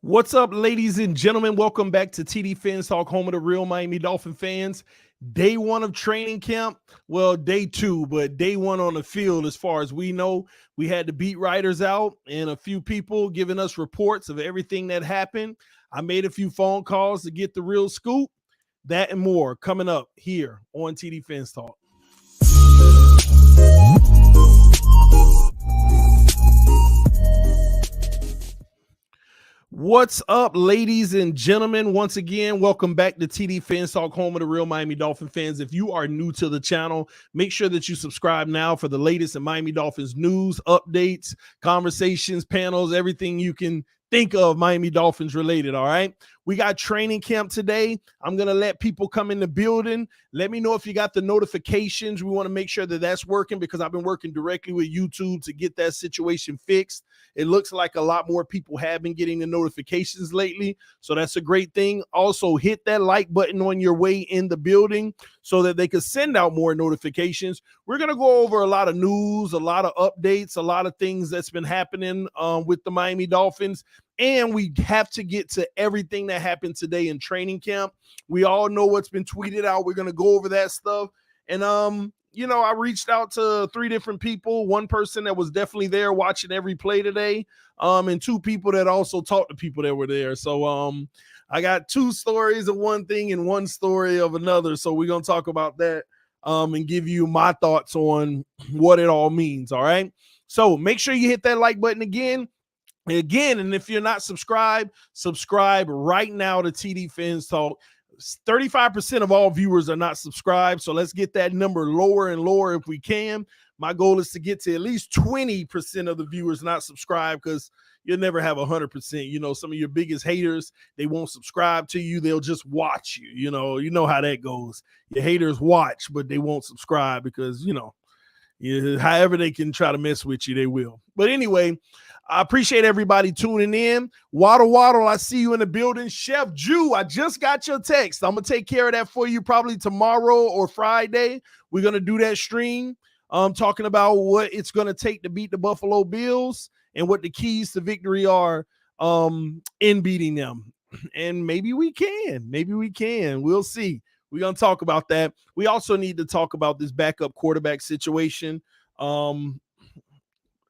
What's up, ladies and gentlemen? Welcome back to TDPHINSTALK, home of the real Miami Dolphin fans. Day one of training camp. Well, day two, but day one on the field, as far as we know. We had the beat writers out and a few people giving us reports of everything that happened. I made a few phone calls to get the real scoop. That and more coming up here on TDPHINSTALK. What's up, ladies and gentlemen? Once again, welcome back to TDPHINSTALK, home of the real Miami Dolphin fans. If you are new to the channel, make sure that you subscribe now for the latest in Miami Dolphins news, updates, conversations, panels, everything you can think of Miami Dolphins related, all right? We got training camp today. I'm going to let people come in the building. Let me know if you got the notifications. We want to make sure that that's working because I've been working directly with YouTube to get that situation fixed. It looks like a lot more people have been getting the notifications lately, so that's a great thing. Also, hit that like button on your way in the building so that they can send out more notifications. We're going to go over a lot of news, a lot of updates, a lot of things that's been happening with the Miami Dolphins. And we have to get to everything that happened today in training camp. We all know what's been tweeted out. We're going to go over that stuff. And, I reached out to 3 different people, one person that was definitely there watching every play today, and 2 people that also talked to people that were there. So I got 2 stories of one thing and 1 story of another. So we're going to talk about that and give you my thoughts on what it all means. All right. So make sure you hit that like button again. And if you're not subscribed, subscribe right now to TDPHINSTALK. 35% of all viewers are not subscribed, so let's get that number lower and lower if we can. My goal is to get to at least 20% of the viewers not subscribed because you'll never have 100%. You know, some of your biggest haters, they won't subscribe to you. They'll just watch you. You know how that goes. Your haters watch, but they won't subscribe because, however they can try to mess with you, they will. But anyway, I appreciate everybody tuning in. Waddle, I see you in the building. Chef Jew, I just got your text. I'm going to take care of that for you probably tomorrow or Friday. We're going to do that stream talking about what it's going to take to beat the Buffalo Bills and what the keys to victory are in beating them. And maybe we can. We'll see. We're going to talk about that. We also need to talk about this backup quarterback situation.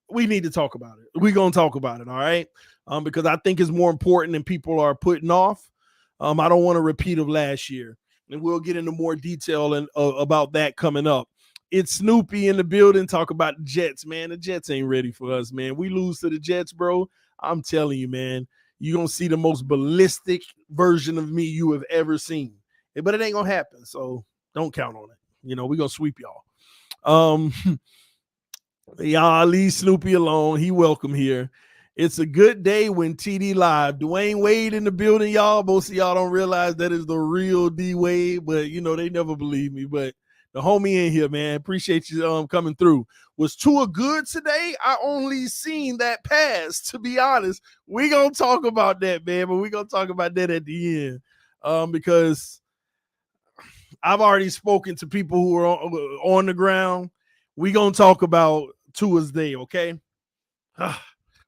We need to talk about it. We're going to talk about it, all right? Because I think it's more important than people are putting off. I don't want a repeat of last year. And we'll get into more detail about that coming up. It's Snoopy in the building. Talk about the Jets, man. The Jets ain't ready for us, man. We lose to the Jets, bro. I'm telling you, man. You're going to see the most ballistic version of me you have ever seen. But it ain't going to happen, so don't count on it. We're going to sweep y'all. Y'all leave Snoopy alone. He welcome here. It's a good day when TD live. Dwayne Wade in the building, y'all. Most of y'all don't realize that is the real D Wade, but they never believe me. But the homie in here, man. Appreciate you coming through. Was Tua good today? I only seen that pass, to be honest. We gonna talk about that, man, but we gonna talk about that at the end. Because I've already spoken to people who are on the ground. We gonna talk about Tua's day, okay?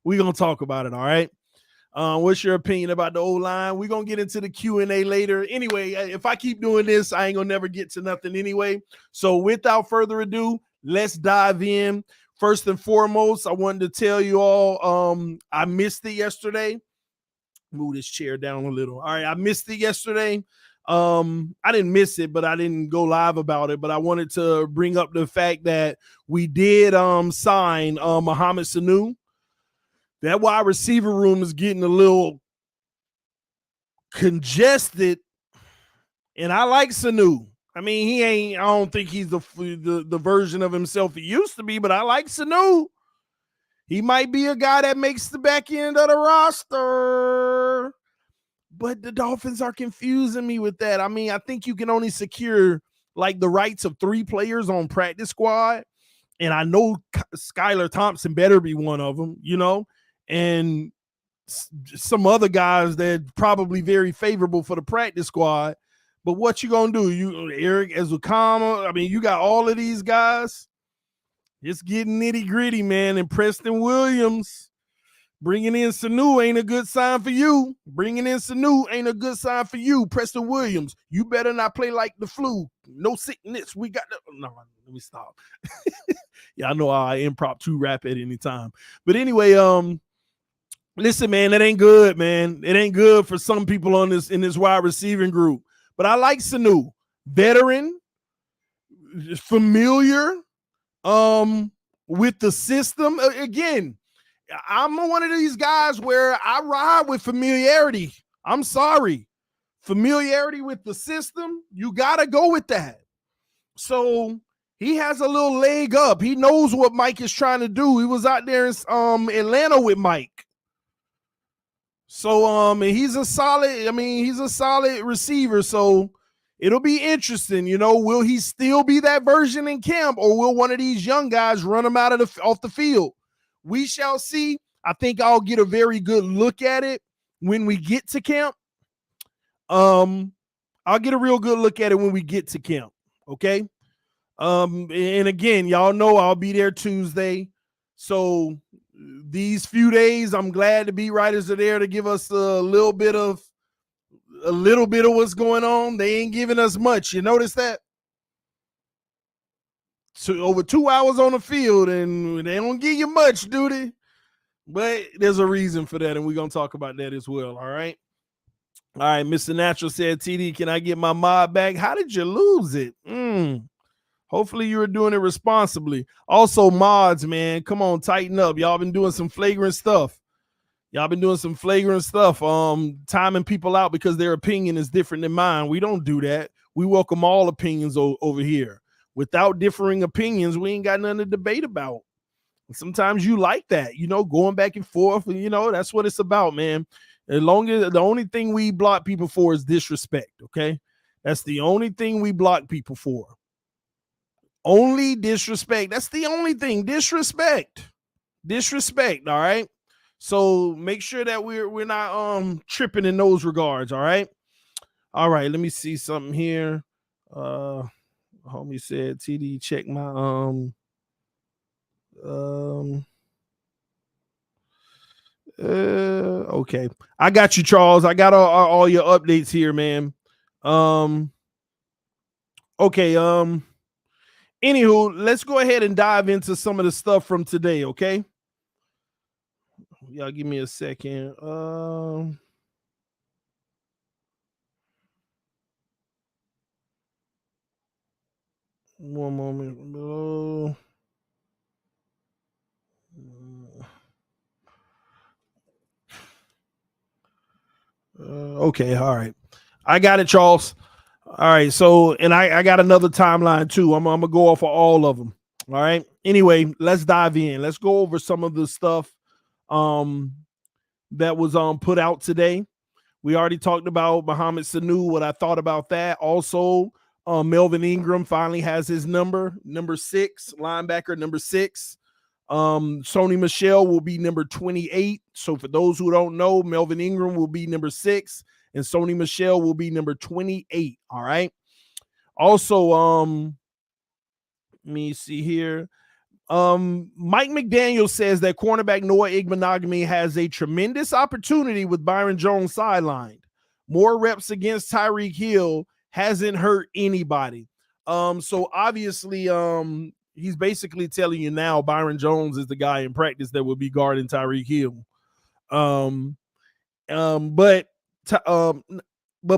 We gonna talk about it, all right? What's your opinion about the O-line? We're gonna get into the Q&A later. Anyway, if I keep doing this, I ain't gonna never get to nothing anyway. So without further ado, let's dive in. First and foremost, I wanted to tell you all I missed it yesterday. Move this chair down a little. All right, I missed it yesterday. I didn't miss it, but I didn't go live about it. But I wanted to bring up the fact that we did sign Mohamed Sanu. That wide receiver room is getting a little congested, and I like Sanu. I mean, I don't think he's the version of himself he used to be, but I like Sanu. He might be a guy that makes the back end of the roster. But the Dolphins are confusing me with that. I mean, I think you can only secure like the rights of 3 players on practice squad. And I know Skylar Thompson better be one of them, and some other guys that probably very favorable for the practice squad. But what you going to do? You Eric Ezukama, I mean, you got all of these guys. It's getting nitty gritty, man. And Preston Williams, Bringing in Sanu ain't a good sign for you. Bringing in Sanu ain't a good sign for you. Preston Williams, you better not play like the flu. No sickness. We got the. No, let me stop. Yeah, I know I impromptu rap at any time. But anyway, listen, man, it ain't good, man. It ain't good for some people in this wide receiving group. But I like Sanu. Veteran, familiar, with the system. Again, I'm one of these guys where I ride with familiarity. I'm sorry. Familiarity with the system, you got to go with that. So he has a little leg up. He knows what Mike is trying to do. He was out there in Atlanta with Mike. So he's a solid receiver. So it'll be interesting, will he still be that version in camp, or will one of these young guys run him off the field? We shall see. I think I'll get a very good look at it when we get to camp. I'll get a real good look at it when we get to camp. Okay. And again, y'all know I'll be there Tuesday. So these few days, I'm glad the beat writers are there to give us a little bit of what's going on. They ain't giving us much. You notice that? So over 2 hours on the field, and they don't give you much, do they? But there's a reason for that, and we're going to talk about that as well, all right? All right, Mr. Natural said, TD, can I get my mod back? How did you lose it? Hopefully you were doing it responsibly. Also, mods, man, come on, tighten up. Y'all been doing some flagrant stuff. Timing people out because their opinion is different than mine. We don't do that. We welcome all opinions over here. Without differing opinions, we ain't got nothing to debate about. Sometimes you like that, going back and forth. And, that's what it's about, man. As long as the only thing we block people for is disrespect, okay? That's the only thing we block people for. Only disrespect. That's the only thing. Disrespect, all right? So make sure that we're not tripping in those regards, all right? All right, let me see something here. Homie said, TD, check my okay. I got you, Charles. I got all your updates here, man. Okay, anywho, let's go ahead and dive into some of the stuff from today, okay? Y'all give me a second. One moment. Okay, all right. I got it, Charles. All right, so, and I got another timeline too. I'm going to go off of all of them. All right. Anyway, let's dive in. Let's go over some of the stuff that was put out today. We already talked about Mohamed Sanu, what I thought about that. Also, Melvin Ingram finally has his number 6, linebacker number 6. Sony Michel will be number 28. So for those who don't know, Melvin Ingram will be number 6 and Sony Michel will be number 28. All right. Also, let me see here. Mike McDaniel says that cornerback Noah Igbenogany has a tremendous opportunity with Byron Jones sidelined. More reps against Tyreek Hill hasn't hurt anybody. So obviously, he's basically telling you now Byron Jones is the guy in practice that will be guarding Tyreek Hill. But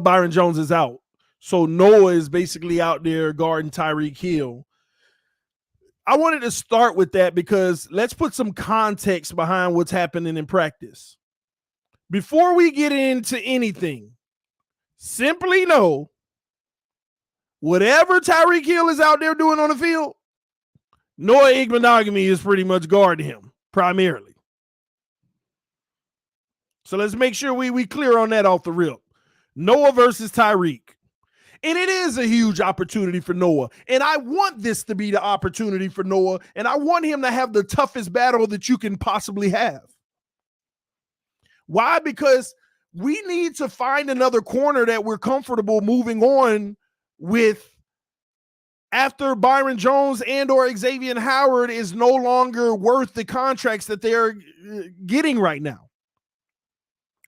Byron Jones is out. So Noah is basically out there guarding Tyreek Hill. I wanted to start with that because let's put some context behind what's happening in practice. Before we get into anything, simply know whatever Tyreek Hill is out there doing on the field, Noah Igbenogany is pretty much guarding him primarily. So let's make sure we clear on that off the rip. Noah versus Tyreek. And it is a huge opportunity for Noah. And I want this to be the opportunity for Noah. And I want him to have the toughest battle that you can possibly have. Why? Because we need to find another corner that we're comfortable moving on with after Byron Jones and or Xavier Howard is no longer worth the contracts that they're getting right now.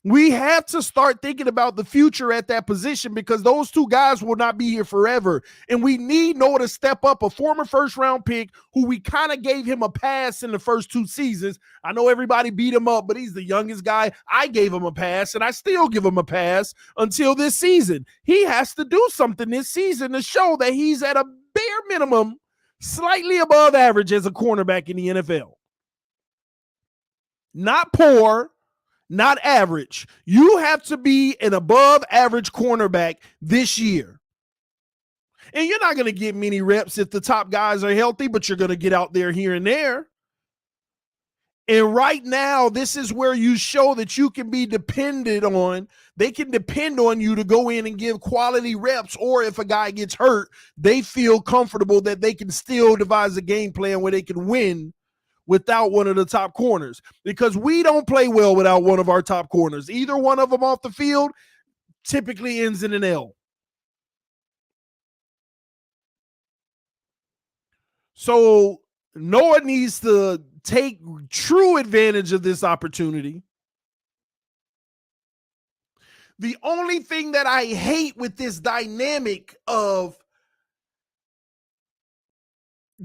We have to start thinking about the future at that position because those two guys will not be here forever. And we need Noah to step up, a former first-round pick who we kind of gave him a pass in the first 2 seasons. I know everybody beat him up, but he's the youngest guy. I gave him a pass, and I still give him a pass until this season. He has to do something this season to show that he's at a bare minimum slightly above average as a cornerback in the NFL. Not poor, not average. You have to be an above average cornerback this year. And you're not going to get many reps if the top guys are healthy, but you're going to get out there here and there. And right now, this is where you show that you can be depended on. They can depend on you to go in and give quality reps, or if a guy gets hurt, they feel comfortable that they can still devise a game plan where they can win without one of the top corners, because we don't play well without one of our top corners. Either one of them off the field typically ends in an L. So Noah needs to take true advantage of this opportunity. The only thing that I hate with this dynamic of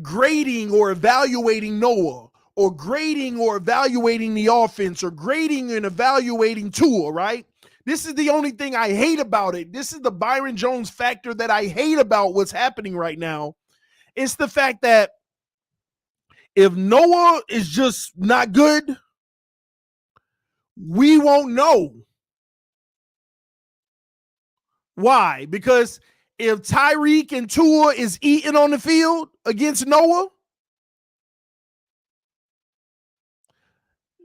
grading or evaluating Noah, or grading or evaluating the offense, or grading and evaluating Tua, right? This is the only thing I hate about it. This is the Byron Jones factor that I hate about what's happening right now. It's the fact that if Noah is just not good, we won't know. Why? Because if Tyreek and Tua is eating on the field against Noah,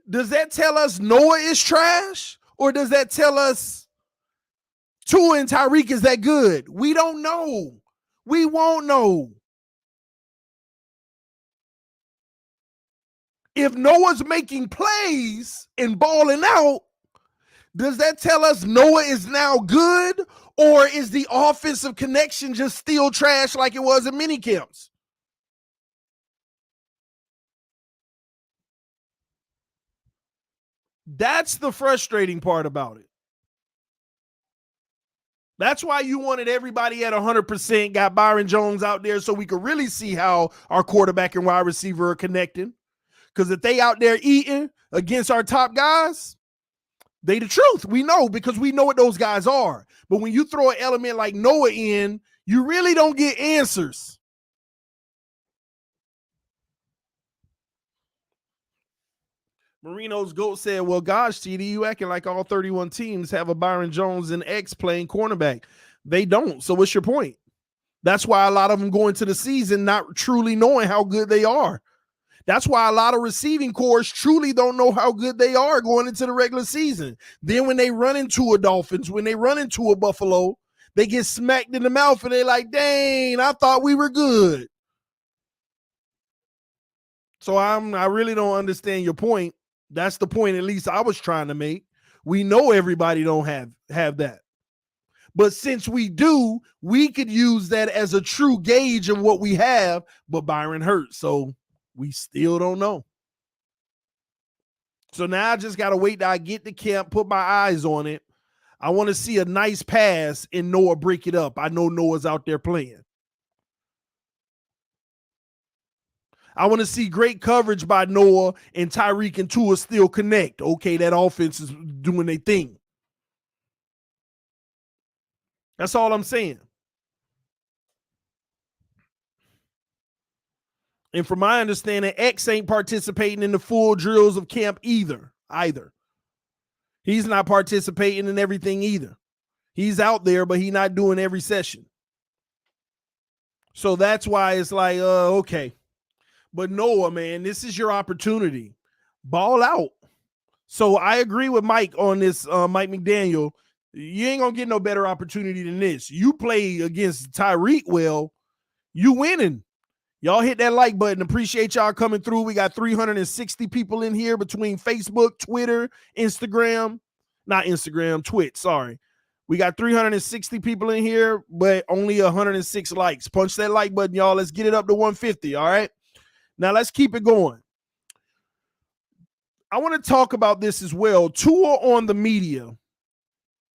does that tell us Noah is trash? Or does that tell us Tua and Tyreek is that good? We don't know. We won't know. If Noah's making plays and balling out, does that tell us Noah is now good? Or is the offensive connection just still trash like it was in mini camps? That's the frustrating part about it. That's why you wanted everybody at 100%, got Byron Jones out there so we could really see how our quarterback and wide receiver are connecting. Because if they out there eating against our top guys, they the truth. We know, because we know what those guys are. But when you throw an element like Noah in, you really don't get answers. Marino's GOAT said, well, gosh, TD, you acting like all 31 teams have a Byron Jones and X playing cornerback. They don't. So what's your point? That's why a lot of them go into the season not truly knowing how good they are. That's why a lot of receiving corps truly don't know how good they are going into the regular season. Then when they run into a Dolphins, when they run into a Buffalo, they get smacked in the mouth and they're like, dang, I thought we were good. So I really don't understand your point. That's the point at least I was trying to make. We know everybody don't have that. But since we do, we could use that as a true gauge of what we have, but Byron hurt. So we still don't know. So now I just got to wait till I get to camp, put my eyes on it. I want to see a nice pass and Noah break it up. I know Noah's out there playing. I want to see great coverage by Noah and Tyreek and Tua still connect. Okay, that offense is doing their thing. That's all I'm saying. And from my understanding, X ain't participating in the full drills of camp either. He's not participating in everything either. He's out there, but he's not doing every session. So that's why it's like, okay. But Noah, man, this is your opportunity. Ball out. So I agree with Mike on this, Mike McDaniel. You ain't going to get no better opportunity than this. You play against Tyreek well, you winning. Y'all hit that like button. Appreciate y'all coming through. We got 360 people in here between Facebook, Twitter, Instagram. Not Instagram, Twitch, sorry. We got 360 people in here, but only 106 likes. Punch that like button, y'all. Let's get it up to 150, all right? Now, let's keep it going. I want to talk about this as well. Tua on the media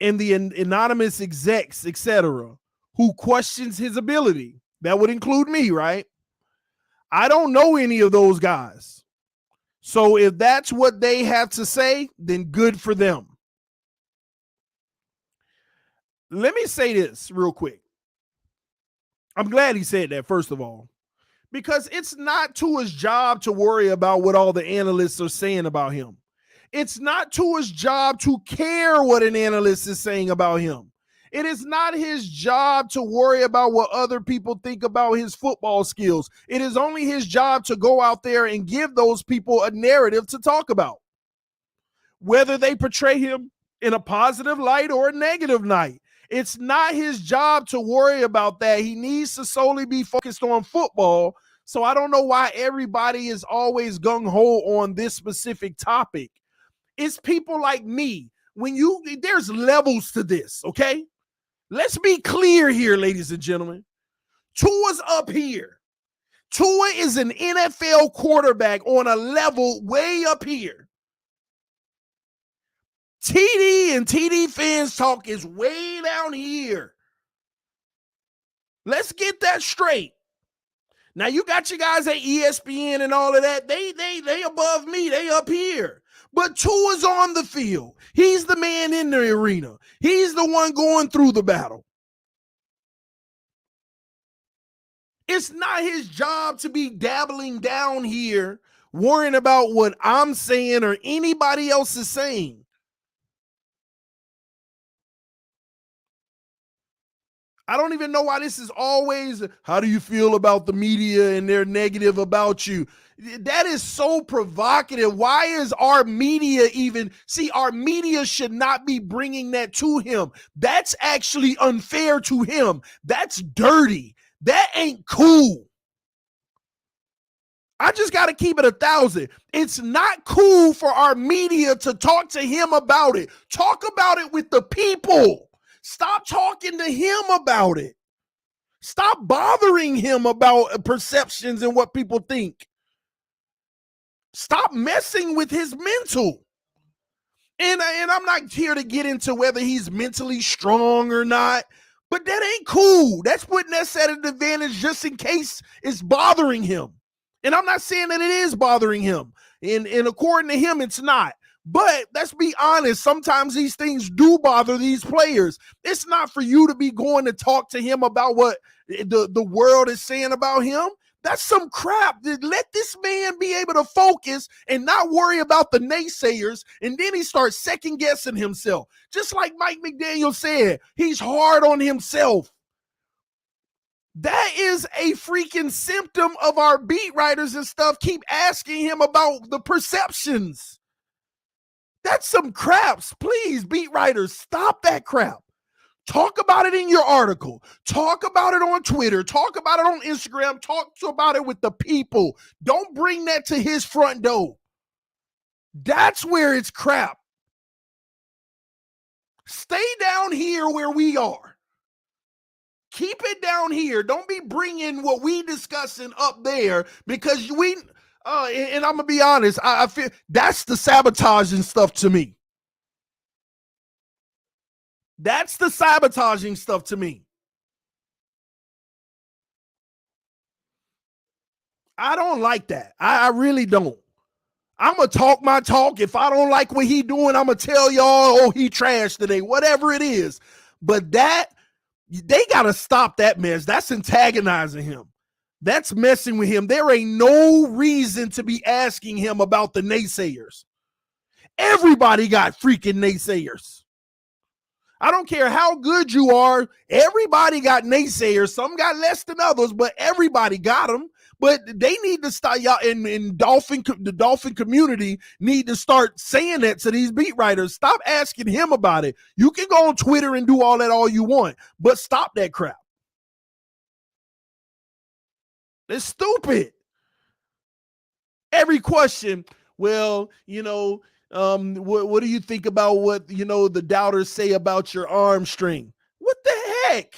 and the anonymous execs, etc., who questions his ability. That would include me, right? I don't know any of those guys. So if that's what they have to say, then good for them. Let me say this real quick. I'm glad he said that, first of all, because it's not Tua's job to worry about what all the analysts are saying about him. It's not Tua's job to care what an analyst is saying about him. It is not his job to worry about what other people think about his football skills. It is only his job to go out there and give those people a narrative to talk about, whether they portray him in a positive light or a negative light. It's not his job to worry about that. He needs to solely be focused on football. So I don't know why everybody is always gung-ho on this specific topic. It's people like me. There's levels to this, okay? Let's be clear here, ladies and gentlemen. Tua's up here. Tua is an NFL quarterback on a level way up here. TD and TD Fans Talk is way down here. Let's get that straight. Now, you got your guys at ESPN and all of that. They above me. They up here. But Tua's on the field. He's the man in the arena. He's the one going through the battle. It's not his job to be dabbling down here, worrying about what I'm saying or anybody else is saying. I don't even know why this is always, how do you feel about the media and they're negative about you? That is so provocative. Why is our media our media should not be bringing that to him. That's actually unfair to him. That's dirty. That ain't cool. I just got to keep it 1,000. It's not cool for our media to talk to him about it. Talk about it with the people. Stop talking to him about it. Stop bothering him about perceptions and what people think. Stop messing with his mental. And I'm not here to get into whether he's mentally strong or not, but that ain't cool. That's putting us at an advantage just in case it's bothering him. And I'm not saying that it is bothering him. And according to him, it's not. But let's be honest, sometimes these things do bother these players. It's not for you to be going to talk to him about what the world is saying about him. That's some crap. Let this man be able to focus and not worry about the naysayers, and then he starts second-guessing himself. Just like Mike McDaniel said, he's hard on himself. That is a freaking symptom of our beat writers and stuff. Keep asking him about the perceptions. That's some craps. Please, beat writers, stop that crap. Talk about it in your article. Talk about it on Twitter. Talk about it on Instagram. Talk about it with the people. Don't bring that to his front door. That's where it's crap. Stay down here where we are. Keep it down here. Don't be bringing what we discussing up there, because and I'm going to be honest, I feel that's the sabotaging stuff to me. That's the sabotaging stuff to me. I don't like that. I really don't. I'm going to talk my talk. If I don't like what he doing, I'm going to tell y'all, oh, he trashed today, whatever it is. But they got to stop that mess. That's antagonizing him. That's messing with him. There ain't no reason to be asking him about the naysayers. Everybody got freaking naysayers. I don't care how good you are. Everybody got naysayers. Some got less than others, but everybody got them. But they need to start, y'all in the Dolphin community need to start saying that to these beat writers. Stop asking him about it. You can go on Twitter and do all that all you want, but stop that crap. It's stupid. Every question, well, What do you think about what, the doubters say about your arm string? What the heck?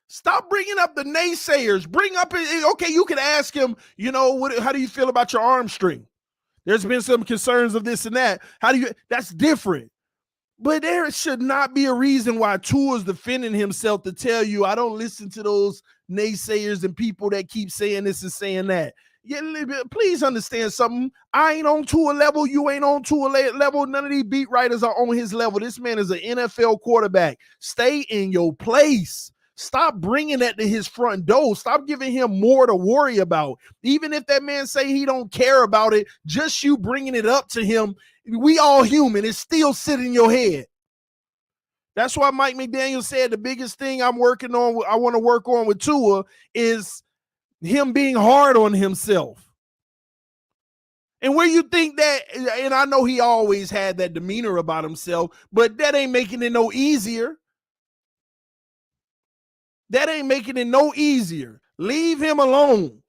Stop bringing up the naysayers. Bring up, okay, you can ask him, how do you feel about your arm string? There's been some concerns of this and that. That's different. But there should not be a reason why Tua's defending himself to tell you, I don't listen to those naysayers and people that keep saying this and saying that. Yeah, please understand something. I ain't on Tua level. You ain't on Tua level. None of these beat writers are on his level. This man is an NFL quarterback. Stay in your place. Stop bringing that to his front door. Stop giving him more to worry about. Even if that man say he don't care about it, just you bringing it up to him, we all human. It's still sitting in your head. That's why Mike McDaniel said the biggest thing I want to work on with Tua is him being hard on himself. And where you think that, and I know he always had that demeanor about himself, but that ain't making it no easier. That ain't making it no easier. Leave him alone.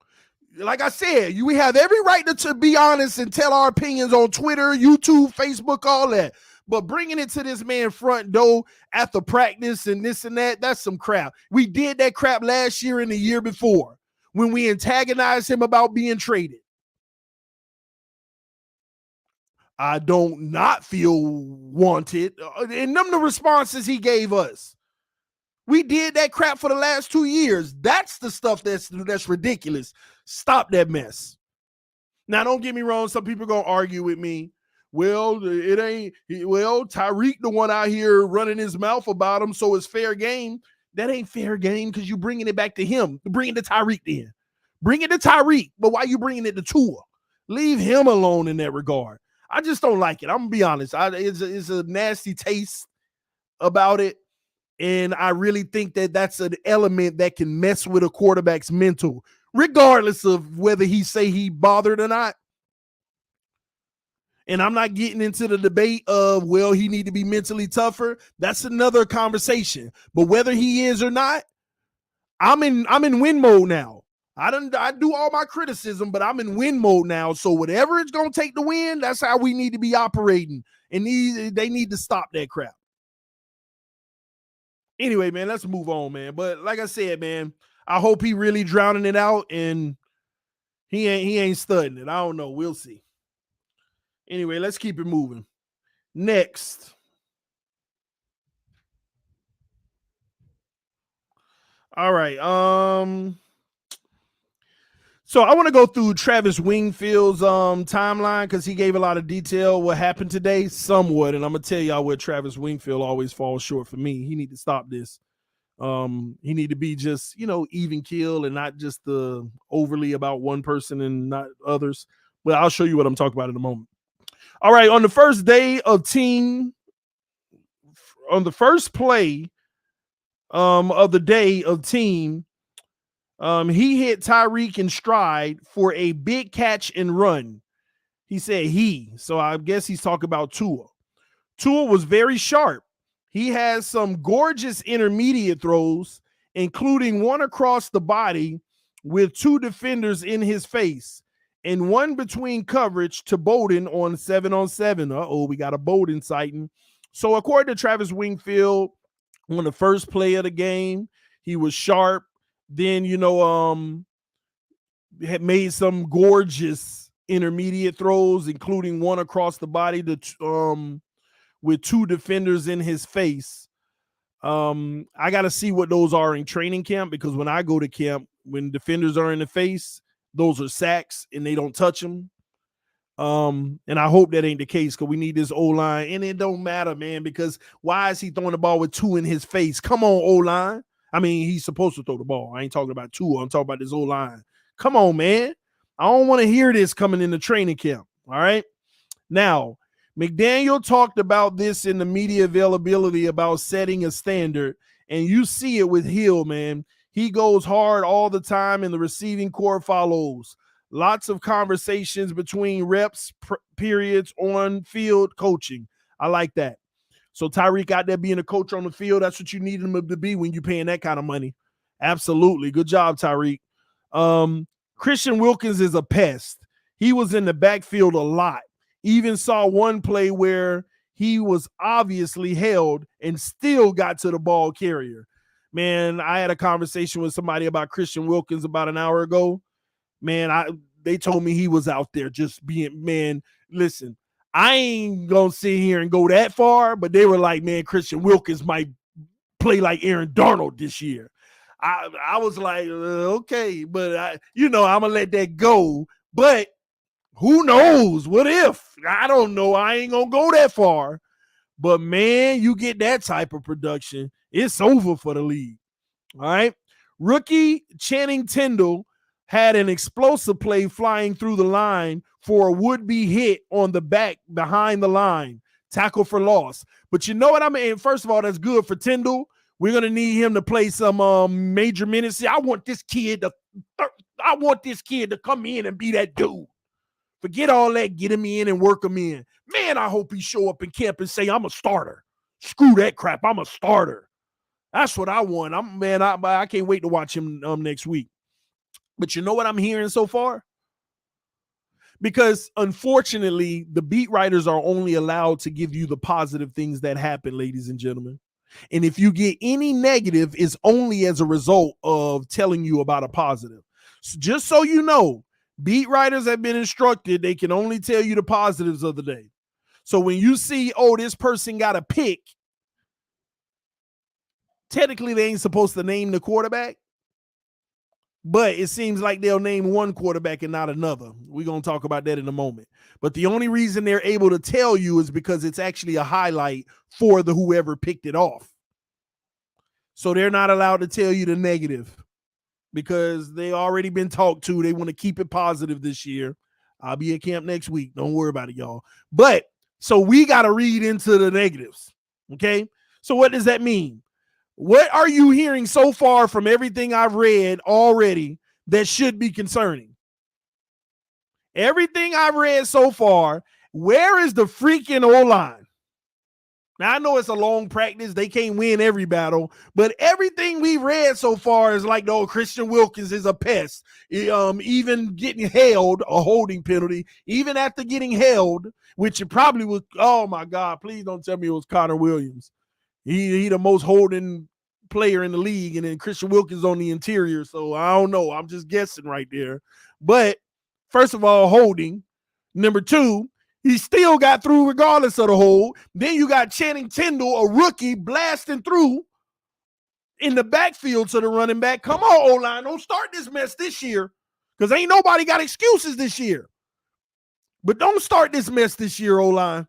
Like I said, we have every right to be honest and tell our opinions on Twitter, YouTube, Facebook, all that. But bringing it to this man's front door after practice and this and that, that's some crap. We did that crap last year and the year before when we antagonized him about being traded. I don't not feel wanted. And them the responses he gave us. We did that crap for the last 2 years. That's the stuff that's ridiculous. Stop that mess. Now, don't get me wrong. Some people are going to argue with me. Well, Tyreek the one out here running his mouth about him, so it's fair game. That ain't fair game because you're bringing it back to him. Bring it to Tyreek then. Bring it to Tyreek, but why you bringing it to Tua? Leave him alone in that regard. I just don't like it. I'm going to be honest. It's a nasty taste about it. And I really think that that's an element that can mess with a quarterback's mental, regardless of whether he say he bothered or not. And I'm not getting into the debate of, well, he need to be mentally tougher. That's another conversation. But whether he is or not, I'm in win mode now. I do all my criticism, but I'm in win mode now. So whatever it's going to take to win, that's how we need to be operating. And they need to stop that crap. Anyway, man, let's move on, man. But like I said, man, I hope he really drowning it out and he ain't studying it. I don't know. We'll see. Anyway, let's keep it moving. Next. All right. So I want to go through Travis Wingfield's timeline because he gave a lot of detail what happened today, somewhat, and I'm gonna tell y'all where Travis Wingfield always falls short for me. He need to stop this. He need to be just even keel and not just the overly about one person and not others. But I'll show you what I'm talking about in a moment. All right, on the first day of on the first play of the day of team. He hit Tyreek in stride for a big catch and run. He said so I guess he's talking about Tua. Tua was very sharp. He has some gorgeous intermediate throws, including one across the body with two defenders in his face and one between coverage to Bowden on 7-on-7. Uh-oh, we got a Bowden sighting. So according to Travis Wingfield, on the first play of the game, he was sharp. Then, had made some gorgeous intermediate throws, including one across the body with two defenders in his face. I got to see what those are in training camp because when I go to camp, when defenders are in the face, those are sacks and they don't touch them. And I hope that ain't the case because we need this O-line. And it don't matter, man, because why is he throwing the ball with two in his face? Come on, O-line. I mean, he's supposed to throw the ball. I ain't talking about Tua. I'm talking about this O-line. Come on, man. I don't want to hear this coming into training camp. All right. Now, McDaniel talked about this in the media availability about setting a standard, and you see it with Hill, man. He goes hard all the time, and the receiving core follows. Lots of conversations between reps, periods, on field coaching. I like that. So Tyreek out there being a coach on the field, that's what you need him to be when you're paying that kind of money. Absolutely. Good job, Tyreek. Christian Wilkins is a pest. He was in the backfield a lot. Even saw one play where he was obviously held and still got to the ball carrier. Man, I had a conversation with somebody about Christian Wilkins about an hour ago. Man, they told me he was out there just being, man, listen, I ain't going to sit here and go that far, but they were like, man, Christian Wilkins might play like Aaron Darnold this year. I was like, okay, but I'm going to let that go. But who knows? What if? I don't know. I ain't going to go that far. But, man, you get that type of production, it's over for the league. All right? Rookie Channing Tindall had an explosive play flying through the line for a would-be hit on the back behind the line. Tackle for loss. But you know what I mean? First of all, that's good for Tindall. We're going to need him to play some major minutes. See, I want this kid to come in and be that dude. Forget all that, get him in and work him in. Man, I hope he show up in camp and say, I'm a starter. Screw that crap. I'm a starter. That's what I want. I can't wait to watch him next week. But you know what I'm hearing so far? Because unfortunately, the beat writers are only allowed to give you the positive things that happen, ladies and gentlemen. And if you get any negative, it's only as a result of telling you about a positive. So just so you know, beat writers have been instructed, they can only tell you the positives of the day. So when you see, oh, this person got a pick, technically they ain't supposed to name the quarterback, but it seems like they'll name one quarterback and not another. We're going to talk about that in a moment. But the only reason they're able to tell you is because it's actually a highlight for the whoever picked it off. So they're not allowed to tell you the negative because they already been talked to. They want to keep it positive this year. I'll be at camp next week. Don't worry about it, y'all. But so we got to read into the negatives. Okay. So what does that mean? What are you hearing so far from everything I've read already that should be concerning? Everything I've read so far, where is the freaking O-line? Now, I know it's a long practice. They can't win every battle, but everything we read so far is like, no, Christian Wilkins is a pest. Even getting held, a holding penalty, even after getting held, which it probably was, oh my God, please don't tell me it was Connor Williams. He the most holding player in the league, and then Christian Wilkins on the interior. So I don't know. I'm just guessing right there. But first of all, holding. Number two, he still got through regardless of the hold. Then you got Channing Tindall, a rookie, blasting through in the backfield to the running back. Come on, O-line. Don't start this mess this year because ain't nobody got excuses this year. But don't start this mess this year, O-line.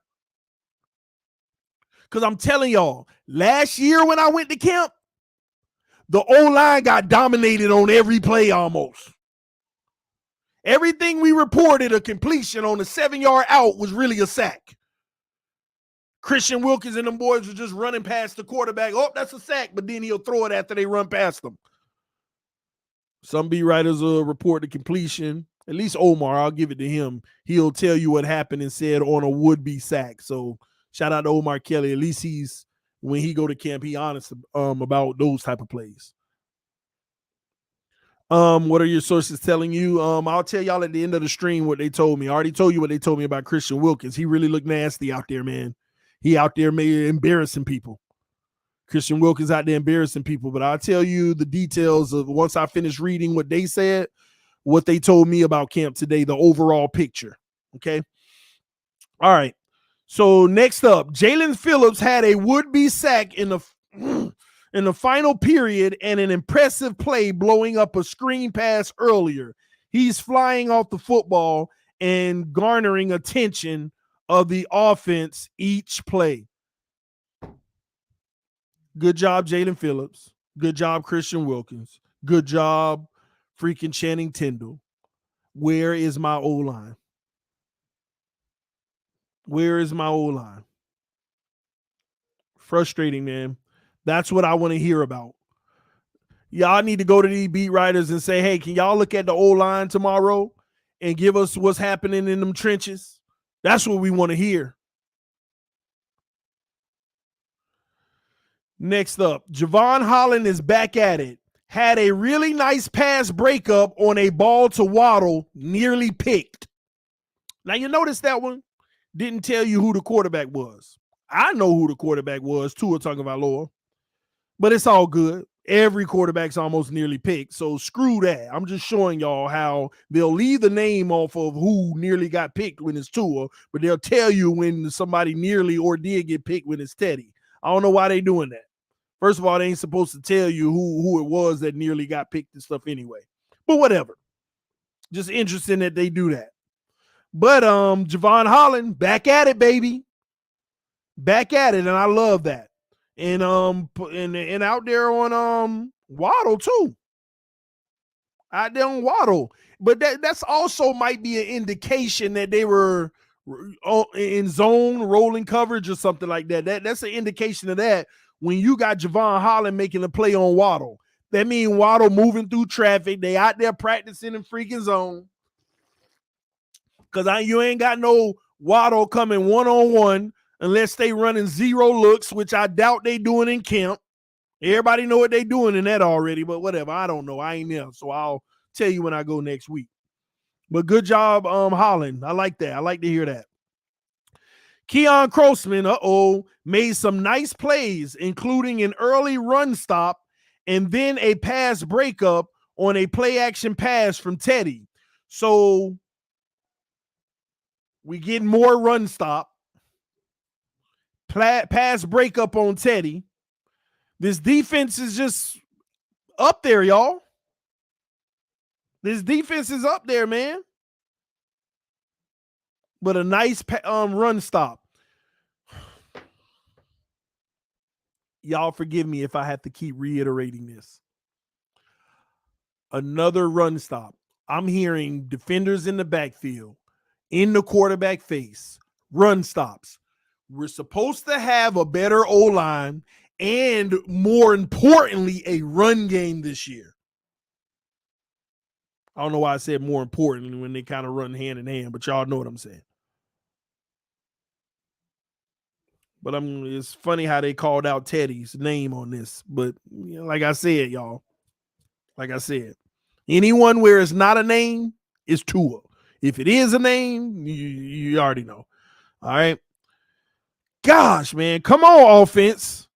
Because I'm telling y'all, last year when I went to camp, the O-line got dominated on every play almost. Everything we reported a completion on a 7-yard out was really a sack. Christian Wilkins and them boys were just running past the quarterback. Oh, that's a sack, but then he'll throw it after they run past them. Some beat writers will report the completion. At least Omar, I'll give it to him. He'll tell you what happened and said on a would-be sack. So shout out to Omar Kelly. At least when he go to camp, he honest about those type of plays. What are your sources telling you? I'll tell y'all at the end of the stream what they told me. I already told you what they told me about Christian Wilkins. He really looked nasty out there, man. He out there maybe embarrassing people. Christian Wilkins out there embarrassing people. But I'll tell you the details of once I finish reading what they said, what they told me about camp today, the overall picture. Okay. All right. So next up, Jalen Phillips had a would-be sack in the final period and an impressive play blowing up a screen pass earlier. He's flying off the football and garnering attention of the offense each play. Good job, Jalen Phillips. Good job, Christian Wilkins. Good job, freaking Channing Tindall. Where is my O-line? Where is my O-line? Frustrating, man. That's what I want to hear about. Y'all need to go to these beat writers and say, hey, can y'all look at the O-line tomorrow and give us what's happening in them trenches? That's what we want to hear. Next up, Javon Holland is back at it. Had a really nice pass breakup on a ball to Waddle, nearly picked. Now, you notice that one didn't tell you who the quarterback was. I know who the quarterback was, Tua Tagovailoa, but it's all good. Every quarterback's almost nearly picked, so screw that. I'm just showing y'all how they'll leave the name off of who nearly got picked when it's Tua, but they'll tell you when somebody nearly or did get picked when it's Teddy. I don't know why they doing that. First of all, they ain't supposed to tell you who it was that nearly got picked and stuff anyway. But whatever. Just interesting that they do that. But Javon Holland, back at it, baby. Back at it, and I love that. And out there on Waddle too. Out there on Waddle. But that's also might be an indication that they were in zone rolling coverage or something like that. That's an indication of that when you got Javon Holland making a play on Waddle. That means Waddle moving through traffic. They out there practicing in freaking zone. Because you ain't got no Waddle coming one-on-one unless they running zero looks, which I doubt they doing in camp. Everybody know what they doing in that already, but whatever. I don't know. I ain't there, so I'll tell you when I go next week. But good job, Holland. I like that. I like to hear that. Keon Crossman, made some nice plays, including an early run stop and then a pass breakup on a play-action pass from Teddy. So we get more run stop. Pass breakup on Teddy. This defense is just up there, y'all. This defense is up there, man. But a nice run stop. Y'all forgive me if I have to keep reiterating this. Another run stop. I'm hearing defenders in the backfield, in the quarterback face, run stops. We're supposed to have a better O-line and, more importantly, a run game this year. I don't know why I said more importantly when they kind of run hand in hand, but y'all know what I'm saying. But it's funny how they called out Teddy's name on this. But like I said, y'all, anyone where it's not a name is Tua. If it is a name, you already know. All right. Gosh, man, come on, offense.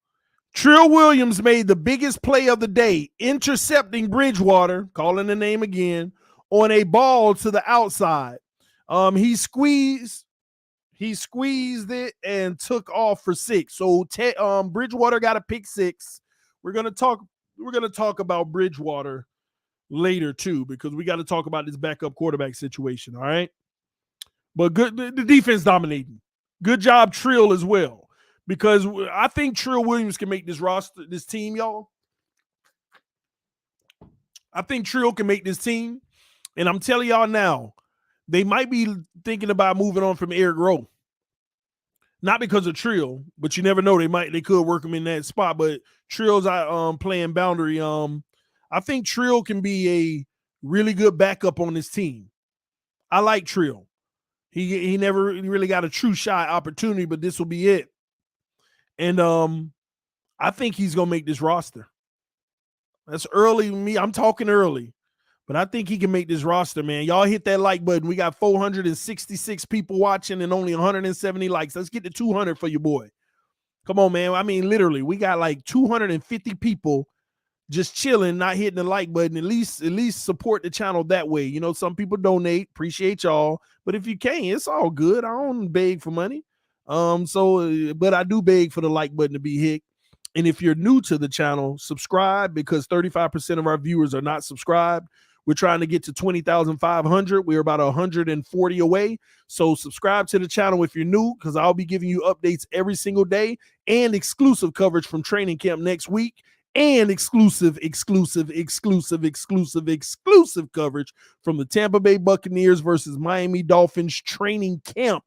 Trill Williams made the biggest play of the day, intercepting Bridgewater, calling the name again, on a ball to the outside. He squeezed it and took off for 6. So Bridgewater got a pick 6. We're gonna talk about Bridgewater later too, because we got to talk about this backup quarterback situation. All right, but good, the defense dominating. Good job, Trill, as well, because I think Trill Williams can make this roster, this team, y'all. I think Trill can make this team, and I'm telling y'all now, they might be thinking about moving on from Eric Rowe. Not because of Trill, but you never know. They could work him in that spot. But Trill's playing boundary. I think Trill can be a really good backup on this team. I like Trill. He never really got a true shot opportunity, but this will be it. And I think he's gonna make this roster. That's early. I'm talking early. But I think he can make this roster, man. Y'all hit that like button. We got 466 people watching and only 170 likes. Let's get to 200 for your boy. Come on, man. I mean, literally, we got like 250 people just chilling, not hitting the like button. At least support the channel that way. You know, some people donate. Appreciate y'all. But if you can't, it's all good. I don't beg for money. But I do beg for the like button to be hit. And if you're new to the channel, subscribe, because 35% of our viewers are not subscribed. We're trying to get to 20,500. We're about 140 away. So subscribe to the channel if you're new, because I'll be giving you updates every single day and exclusive coverage from training camp next week, and exclusive coverage from the Tampa Bay Buccaneers versus Miami Dolphins training camp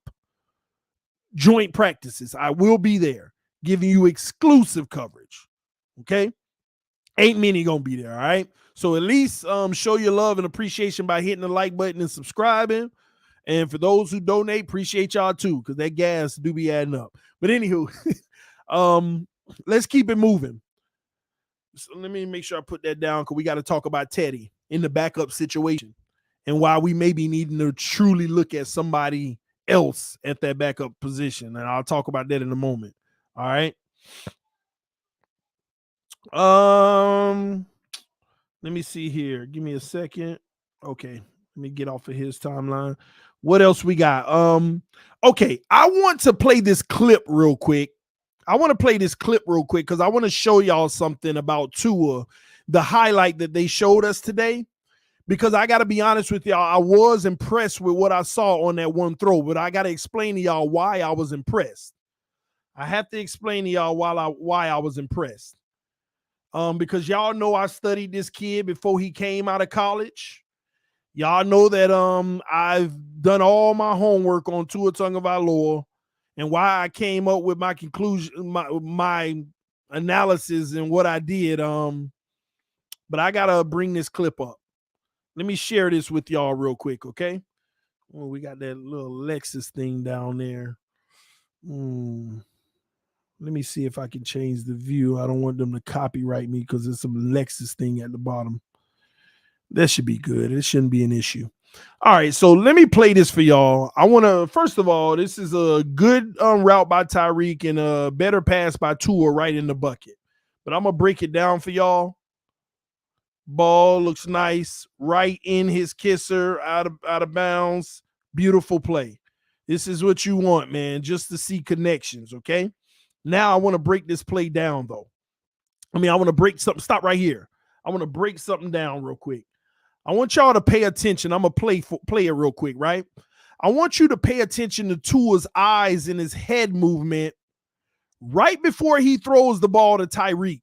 joint practices. I will be there giving you exclusive coverage. Okay? Ain't many gonna be there, all right? So at least show your love and appreciation by hitting the like button and subscribing. And for those who donate, appreciate y'all too, because that gas do be adding up. But anywho, let's keep it moving. So let me make sure I put that down, because we got to talk about Teddy in the backup situation. and why we may be needing to truly look at somebody else at that backup position. And I'll talk about that in a moment. All right. Let me see here. Give me a second. Okay. Let me get off of his timeline. What else we got? Okay. I want to play this clip real quick. Because I want to show y'all something about Tua, the highlight that they showed us today. Because I got to be honest with y'all, I was impressed with what I saw on that one throw, but I got to explain to y'all why I was impressed. I have to explain to y'all why I was impressed. Because y'all know I studied this kid before he came out of college. Y'all know that I've done all my homework on Tua Tagovailoa and why I came up with my conclusion, my analysis and what I did. But I gotta bring this clip up. Let me share this with y'all real quick, okay? Well, we got that little Lexus thing down there. Let me see if I can change the view. I don't want them to copyright me because there's some Lexus thing at the bottom. That should be good. It shouldn't be an issue. All right, so let me play this for y'all. I want to, first of all, this is a good route by Tyreek and a better pass by Tua right in the bucket. But I'm going to break it down for y'all. Ball looks nice. Right in his kisser, out of bounds. Beautiful play. This is what you want, man, just to see connections, okay? Now I want to break this play down, though. I want to break something. Stop right here. I want to break something down real quick. I want y'all to pay attention. I'm going to play it real quick, right? I want you to pay attention to Tua's eyes and his head movement right before he throws the ball to Tyreek.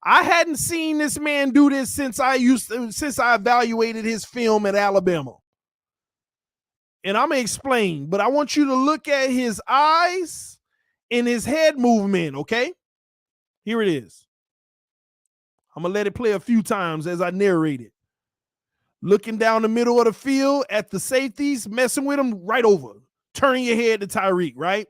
I hadn't seen this man do this since I evaluated his film at Alabama. And I'm going to explain, but I want you to look at his eyes and his head movement, okay? Here it is. I'm going to let it play a few times as I narrate it. Looking down the middle of the field at the safeties, messing with them right over. Turning your head to Tyreek, right?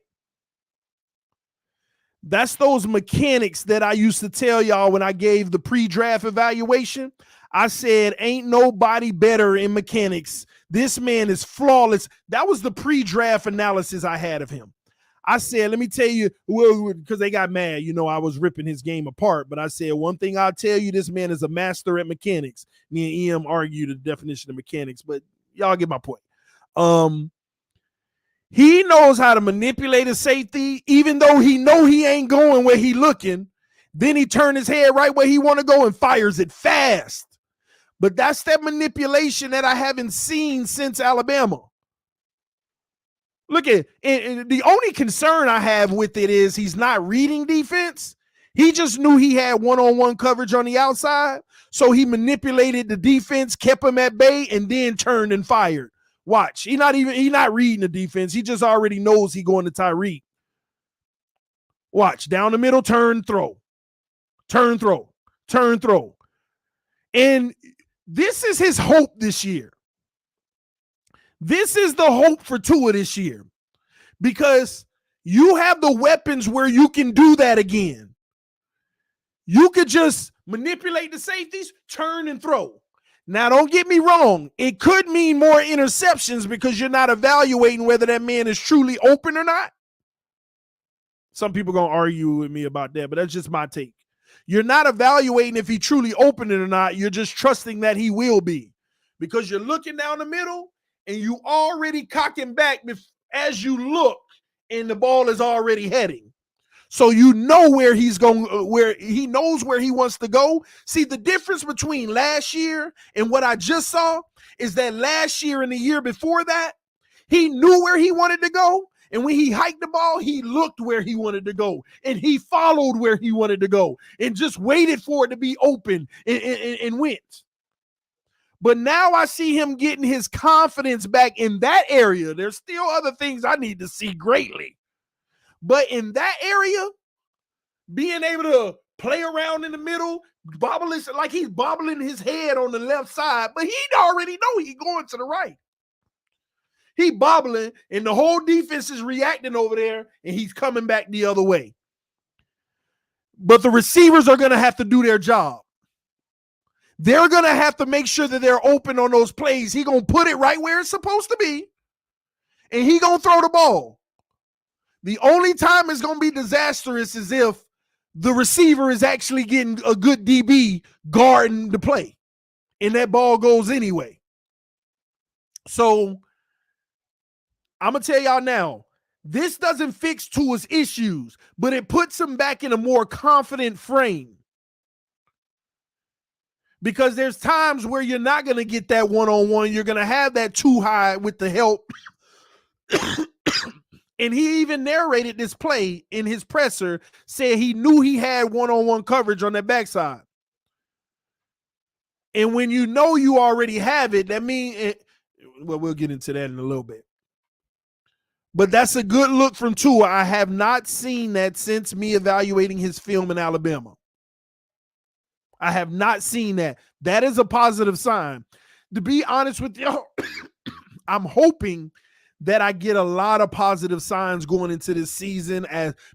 That's those mechanics that I used to tell y'all when I gave the pre-draft evaluation. I said, ain't nobody better in mechanics. This man is flawless. That was the pre-draft analysis I had of him. I said, let me tell you, well, because they got mad, I was ripping his game apart. But I said, one thing I'll tell you, this man is a master at mechanics. Me and EM argue the definition of mechanics, but y'all get my point. He knows how to manipulate a safety, even though he ain't going where he looking. Then he turn his head right where he want to go and fires it fast. But that's that manipulation that I haven't seen since Alabama. Look at it. The only concern I have with it is he's not reading defense. He just knew he had one-on-one coverage on the outside. So he manipulated the defense, kept him at bay, and then turned and fired. Watch. He not reading the defense. He just already knows he going to Tyreek. Watch. Down the middle, turn, throw. Turn, throw. Turn, throw. And this is his hope this year. This is the hope for Tua this year because you have the weapons where you can do that again. You could just manipulate the safeties, turn and throw. Now, don't get me wrong. It could mean more interceptions because you're not evaluating whether that man is truly open or not. Some people are going to argue with me about that, but that's just my take. You're not evaluating if he truly opened it or not. You're just trusting that he will be because you're looking down the middle and you already cocking back as you look and the ball is already heading. So you know where he's going, where he knows where he wants to go. See, the difference between last year and what I just saw is that last year and the year before that, he knew where he wanted to go. And when he hiked the ball, he looked where he wanted to go. And he followed where he wanted to go and just waited for it to be open and went. But now I see him getting his confidence back in that area. There's still other things I need to see greatly. But in that area, being able to play around in the middle, bobbling like he's bobbling his head on the left side, but he already know he's going to the right. He bobbling, and the whole defense is reacting over there, and he's coming back the other way. But the receivers are going to have to do their job. They're going to have to make sure that they're open on those plays. He going to put it right where it's supposed to be, and he going to throw the ball. The only time it's going to be disastrous is if the receiver is actually getting a good DB guarding the play, and that ball goes anyway. So I'm going to tell y'all now, this doesn't fix Tua's issues, but it puts him back in a more confident frame. Because there's times where you're not going to get that one-on-one. You're going to have that too high with the help. And he even narrated this play in his presser, said he knew he had one-on-one coverage on that backside. And when you know you already have it, that means, well, we'll get into that in a little bit. But that's a good look from Tua. I have not seen that since me evaluating his film in Alabama. I have not seen that. That is a positive sign. To be honest with you, I'm hoping that I get a lot of positive signs going into this season,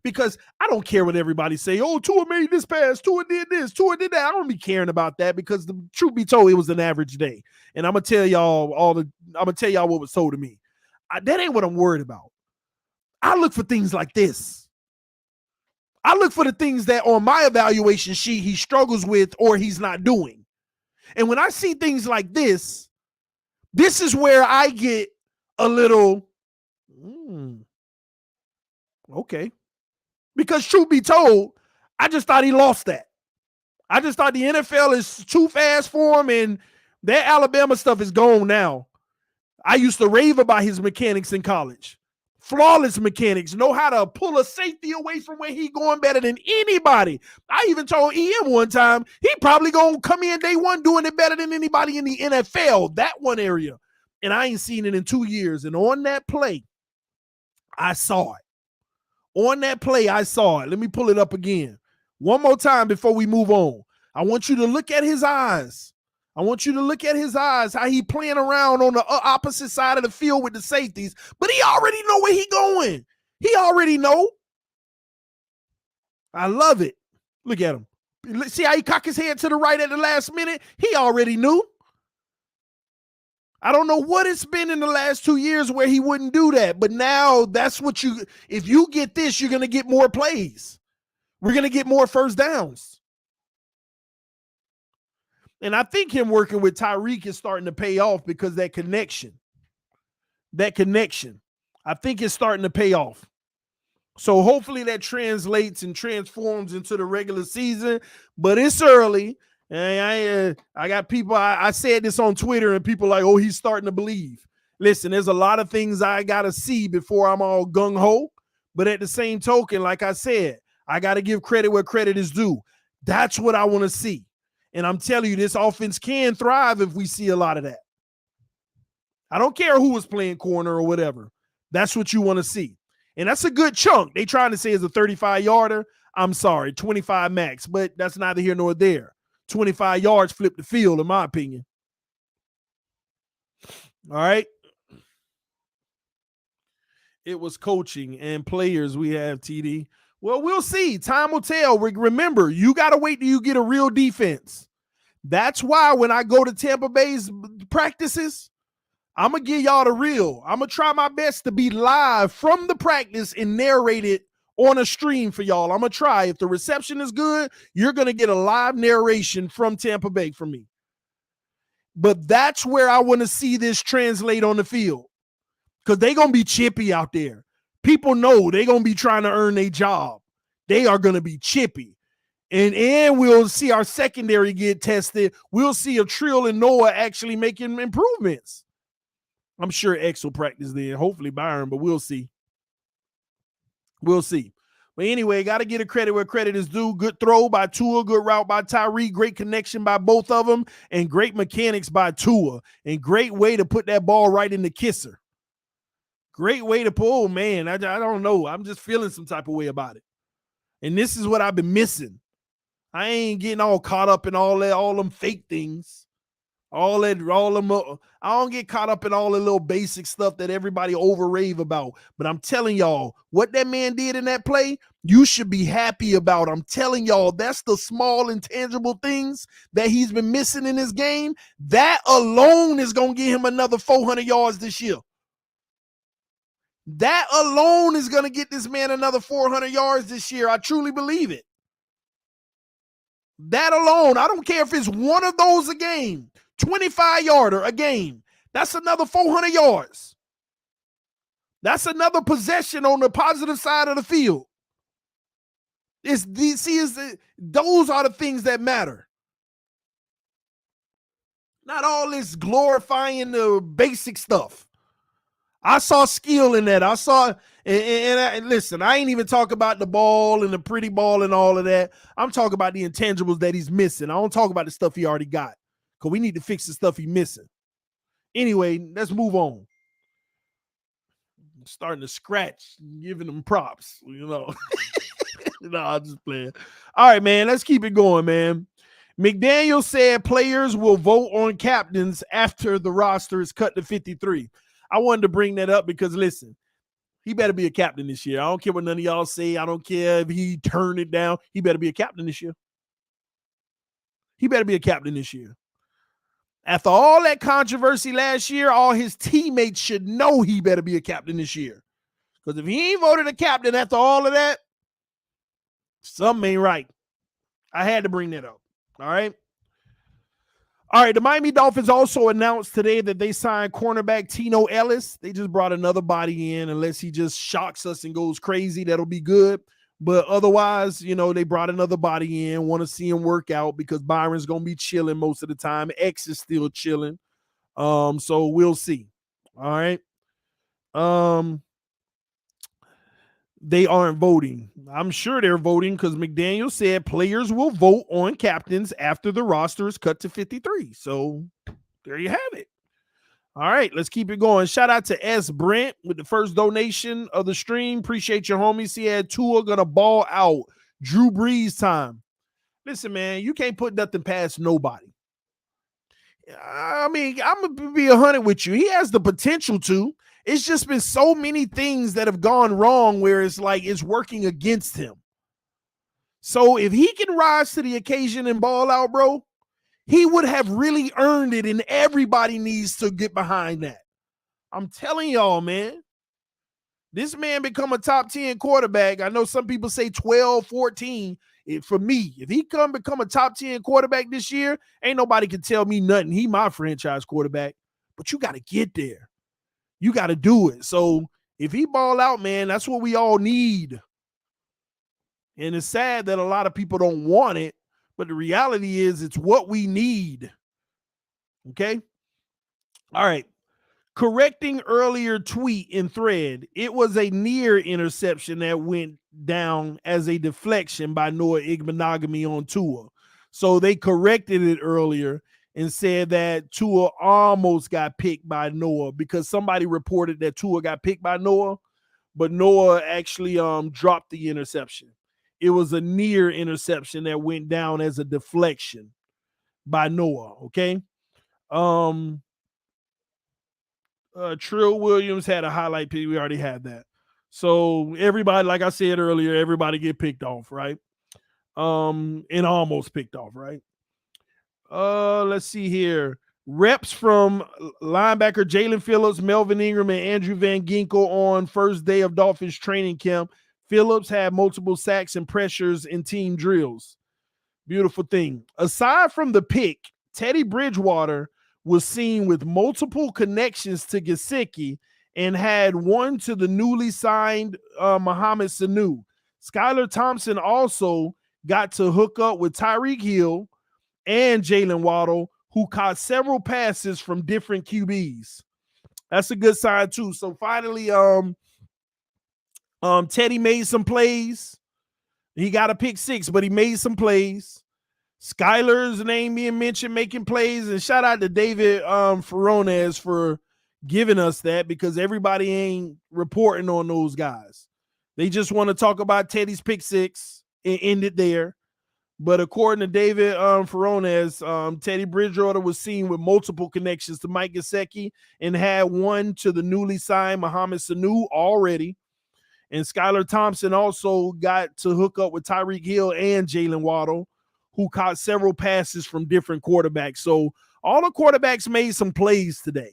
because I don't care what everybody say. Oh, Tua made this pass, Tua did this, Tua did that. I don't be caring about that, because the truth be told, it was an average day. And I'm gonna tell y'all what was told to me. That ain't what I'm worried about. I look for things like this. I look for the things that on my evaluation sheet he struggles with or he's not doing. And when I see things like this is where I get a little, okay. Because truth be told, I just thought he lost that. I just thought the NFL is too fast for him, and that Alabama stuff is gone now. I used to rave about his mechanics in college. Flawless mechanics, know how to pull a safety away from where he going better than anybody. I even told EM one time, he probably going to come in day one doing it better than anybody in the NFL, that one area. And I ain't seen it in 2 years. And on that play, I saw it. On that play, I saw it. Let me pull it up again. One more time before we move on. I want you to look at his eyes. I want you to look at his eyes, how he playing around on the opposite side of the field with the safeties, but he already know where he going. He already know. I love it. Look at him. See how he cocked his head to the right at the last minute? He already knew. I don't know what it's been in the last 2 years where he wouldn't do that, but now that's what if you get this, you're going to get more plays. We're going to get more first downs. And I think him working with Tyreek is starting to pay off, because that connection, I think it's starting to pay off. So hopefully that translates and transforms into the regular season, but it's early. And I got people, I said this on Twitter, and people like, oh, he's starting to believe. Listen, there's a lot of things I got to see before I'm all gung-ho. But at the same token, like I said, I got to give credit where credit is due. That's what I want to see. And I'm telling you, this offense can thrive if we see a lot of that. I don't care who was playing corner or whatever. That's what you want to see. And that's a good chunk. They trying to say it's a 35-yarder. I'm sorry, 25 max, but that's neither here nor there. 25 yards flip the field, in my opinion. All right. It was coaching and players we have, TD. Well, we'll see. Time will tell. Remember, you got to wait till you get a real defense. That's why when I go to Tampa Bay's practices, I'm going to give y'all the real. I'm going to try my best to be live from the practice and narrate it on a stream for y'all. I'm going to try. If the reception is good, you're going to get a live narration from Tampa Bay from me. But that's where I want to see this translate on the field, because they're going to be chippy out there. People know they're going to be trying to earn their job. They are going to be chippy. And we'll see our secondary get tested. We'll see a Trill and Noah actually making improvements. I'm sure X will practice then. Hopefully Byron, but we'll see. We'll see. But anyway, got to get a credit where credit is due. Good throw by Tua, good route by Tyreek, great connection by both of them, and great mechanics by Tua, and great way to put that ball right in the kisser. Great way to pull, man. I don't know. I'm just feeling some type of way about it. And this is what I've been missing. I ain't getting all caught up in all that, all them fake things. All them. I don't get caught up in all the little basic stuff that everybody over rave about. But I'm telling y'all, what that man did in that play, you should be happy about. I'm telling y'all, that's the small intangible things that he's been missing in his game. That alone is going to get him another 400 yards this year. That alone is going to get this man another 400 yards this year. I truly believe it. That alone, I don't care if it's one of those a game, 25-yarder a game. That's another 400 yards. That's another possession on the positive side of the field. Those are the things that matter. Not all this glorifying the basic stuff. I saw skill in that. I saw, and listen, I ain't even talk about the ball and the pretty ball and all of that. I'm talking about the intangibles that he's missing. I don't talk about the stuff he already got, because we need to fix the stuff he's missing. Anyway, let's move on. I'm starting to scratch, giving them props, No, I'm just playing. All right, man, let's keep it going, man. McDaniel said players will vote on captains after the roster is cut to 53. I wanted to bring that up because, listen, he better be a captain this year. I don't care what none of y'all say. I don't care if he turned it down. He better be a captain this year. He better be a captain this year. After all that controversy last year, all his teammates should know he better be a captain this year. Because if he ain't voted a captain after all of that, something ain't right. I had to bring that up. All right. All right, the Miami Dolphins also announced today that they signed cornerback Tino Ellis. They just brought another body in. Unless he just shocks us and goes crazy, that'll be good. But otherwise, they brought another body in. Want to see him work out because Byron's going to be chilling most of the time. X is still chilling. So we'll see. All right. They aren't voting. I'm sure they're voting because McDaniel said players will vote on captains after the roster is cut to 53. So there you have it. All right, let's keep it going. Shout out to S. Brent with the first donation of the stream. Appreciate your homies. He had Tua gonna ball out. Drew Brees time. Listen, man, you can't put nothing past nobody. I mean, I'm gonna be 100 with you. He has the potential to. It's just been so many things that have gone wrong where it's like it's working against him. So if he can rise to the occasion and ball out, bro, he would have really earned it, and everybody needs to get behind that. I'm telling y'all, man. This man become a top 10 quarterback. I know some people say 12, 14. For me, if he become a top 10 quarterback this year, ain't nobody can tell me nothing. He my franchise quarterback. But you got to get there. You got to do it. So if he ball out, man, that's what we all need. And it's sad that a lot of people don't want it, but the reality is it's what we need. Okay? All right. Correcting earlier tweet in thread, it was a near interception that went down as a deflection by Noah Igbenogany on Tua. So they corrected it earlier and said that Tua almost got picked by Noah because somebody reported that Tua got picked by Noah, but Noah actually dropped the interception. It was a near interception that went down as a deflection by Noah, okay? Trill Williams had a highlight pick. We already had that. So everybody, like I said earlier, everybody get picked off, right? And almost picked off, right? Let's see here. Reps from linebacker Jalen Phillips, Melvin Ingram, and Andrew Van Ginkel on first day of Dolphins training camp. Phillips had multiple sacks and pressures in team drills. Beautiful thing. Aside from the pick, Teddy Bridgewater was seen with multiple connections to Gesicki and had one to the newly signed Mohamed Sanu. Skylar Thompson also got to hook up with Tyreek Hill and Jalen Waddle, who caught several passes from different QBs. That's a good sign too. So finally, Teddy made some plays. He got a pick six, but he made some plays. Skylar's name being mentioned, making plays, and shout out to David Ferones for giving us that because everybody ain't reporting on those guys. They just want to talk about Teddy's pick six and end it there. But according to David Furones, Teddy Bridgewater was seen with multiple connections to Mike Gesicki and had one to the newly signed Mohamed Sanu already. And Skylar Thompson also got to hook up with Tyreek Hill and Jalen Waddle, who caught several passes from different quarterbacks. So all the quarterbacks made some plays today.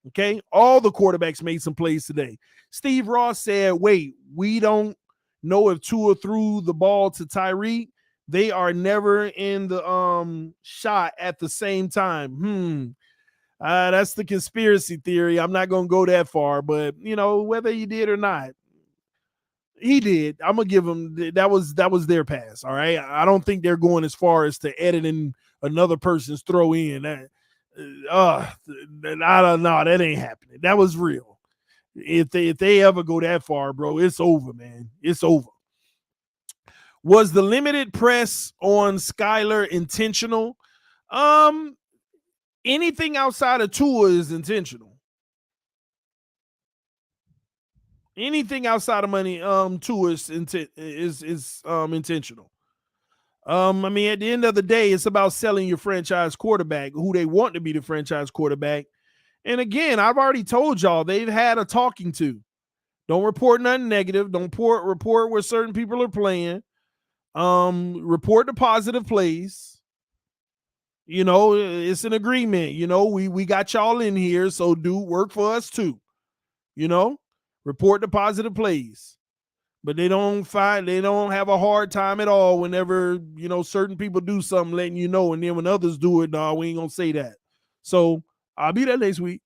Okay, all the quarterbacks made some plays today. Steve Ross said, wait, we don't know if Tua threw the ball to Tyreek. They are never in the shot at the same time. That's the conspiracy theory. I'm not going to go that far, but, you know, whether he did or not, he did. I'm going to give him that was their pass, all right? I don't think they're going as far as to editing another person's throw in. I don't know. That ain't happening. That was real. If they ever go that far, bro, it's over, man. It's over. Was the limited press on Skylar intentional? Anything outside of Tua is intentional. Anything outside of money, Tua is intentional. I mean, at the end of the day, it's about selling your franchise quarterback, who they want to be the franchise quarterback. And again, I've already told y'all they've had a talking to. Don't report nothing negative. Don't report where certain people are playing. Report the positive plays. You know, it's an agreement. You know, we got y'all in here, so do work for us too. You know, report the positive plays. But they don't have a hard time at all whenever, you know, certain people do something, letting you know, and then when others do it, no, we ain't gonna say that. So I'll be there next week.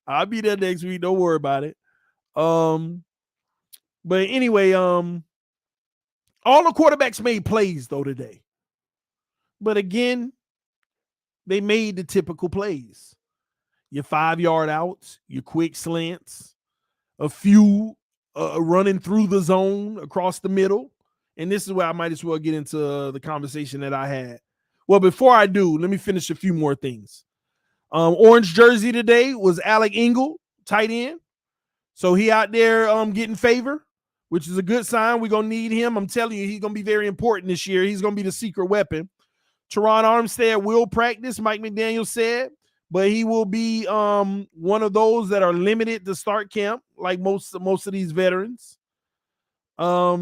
I'll be there next week. Don't worry about it. But anyway, all the quarterbacks made plays though today. But again, they made the typical plays. Your 5-yard outs, your quick slants, a few running through the zone across the middle. And this is where I might as well get into the conversation that I had. Well, before I do, let me finish a few more things. Orange jersey today was Alec Ingle, tight end. So he out there getting favor, which is a good sign. We're going to need him. I'm telling you, he's going to be very important this year. He's going to be the secret weapon. Teron Armstead will practice, Mike McDaniel said, but he will be one of those that are limited to start camp, like most of these veterans. Let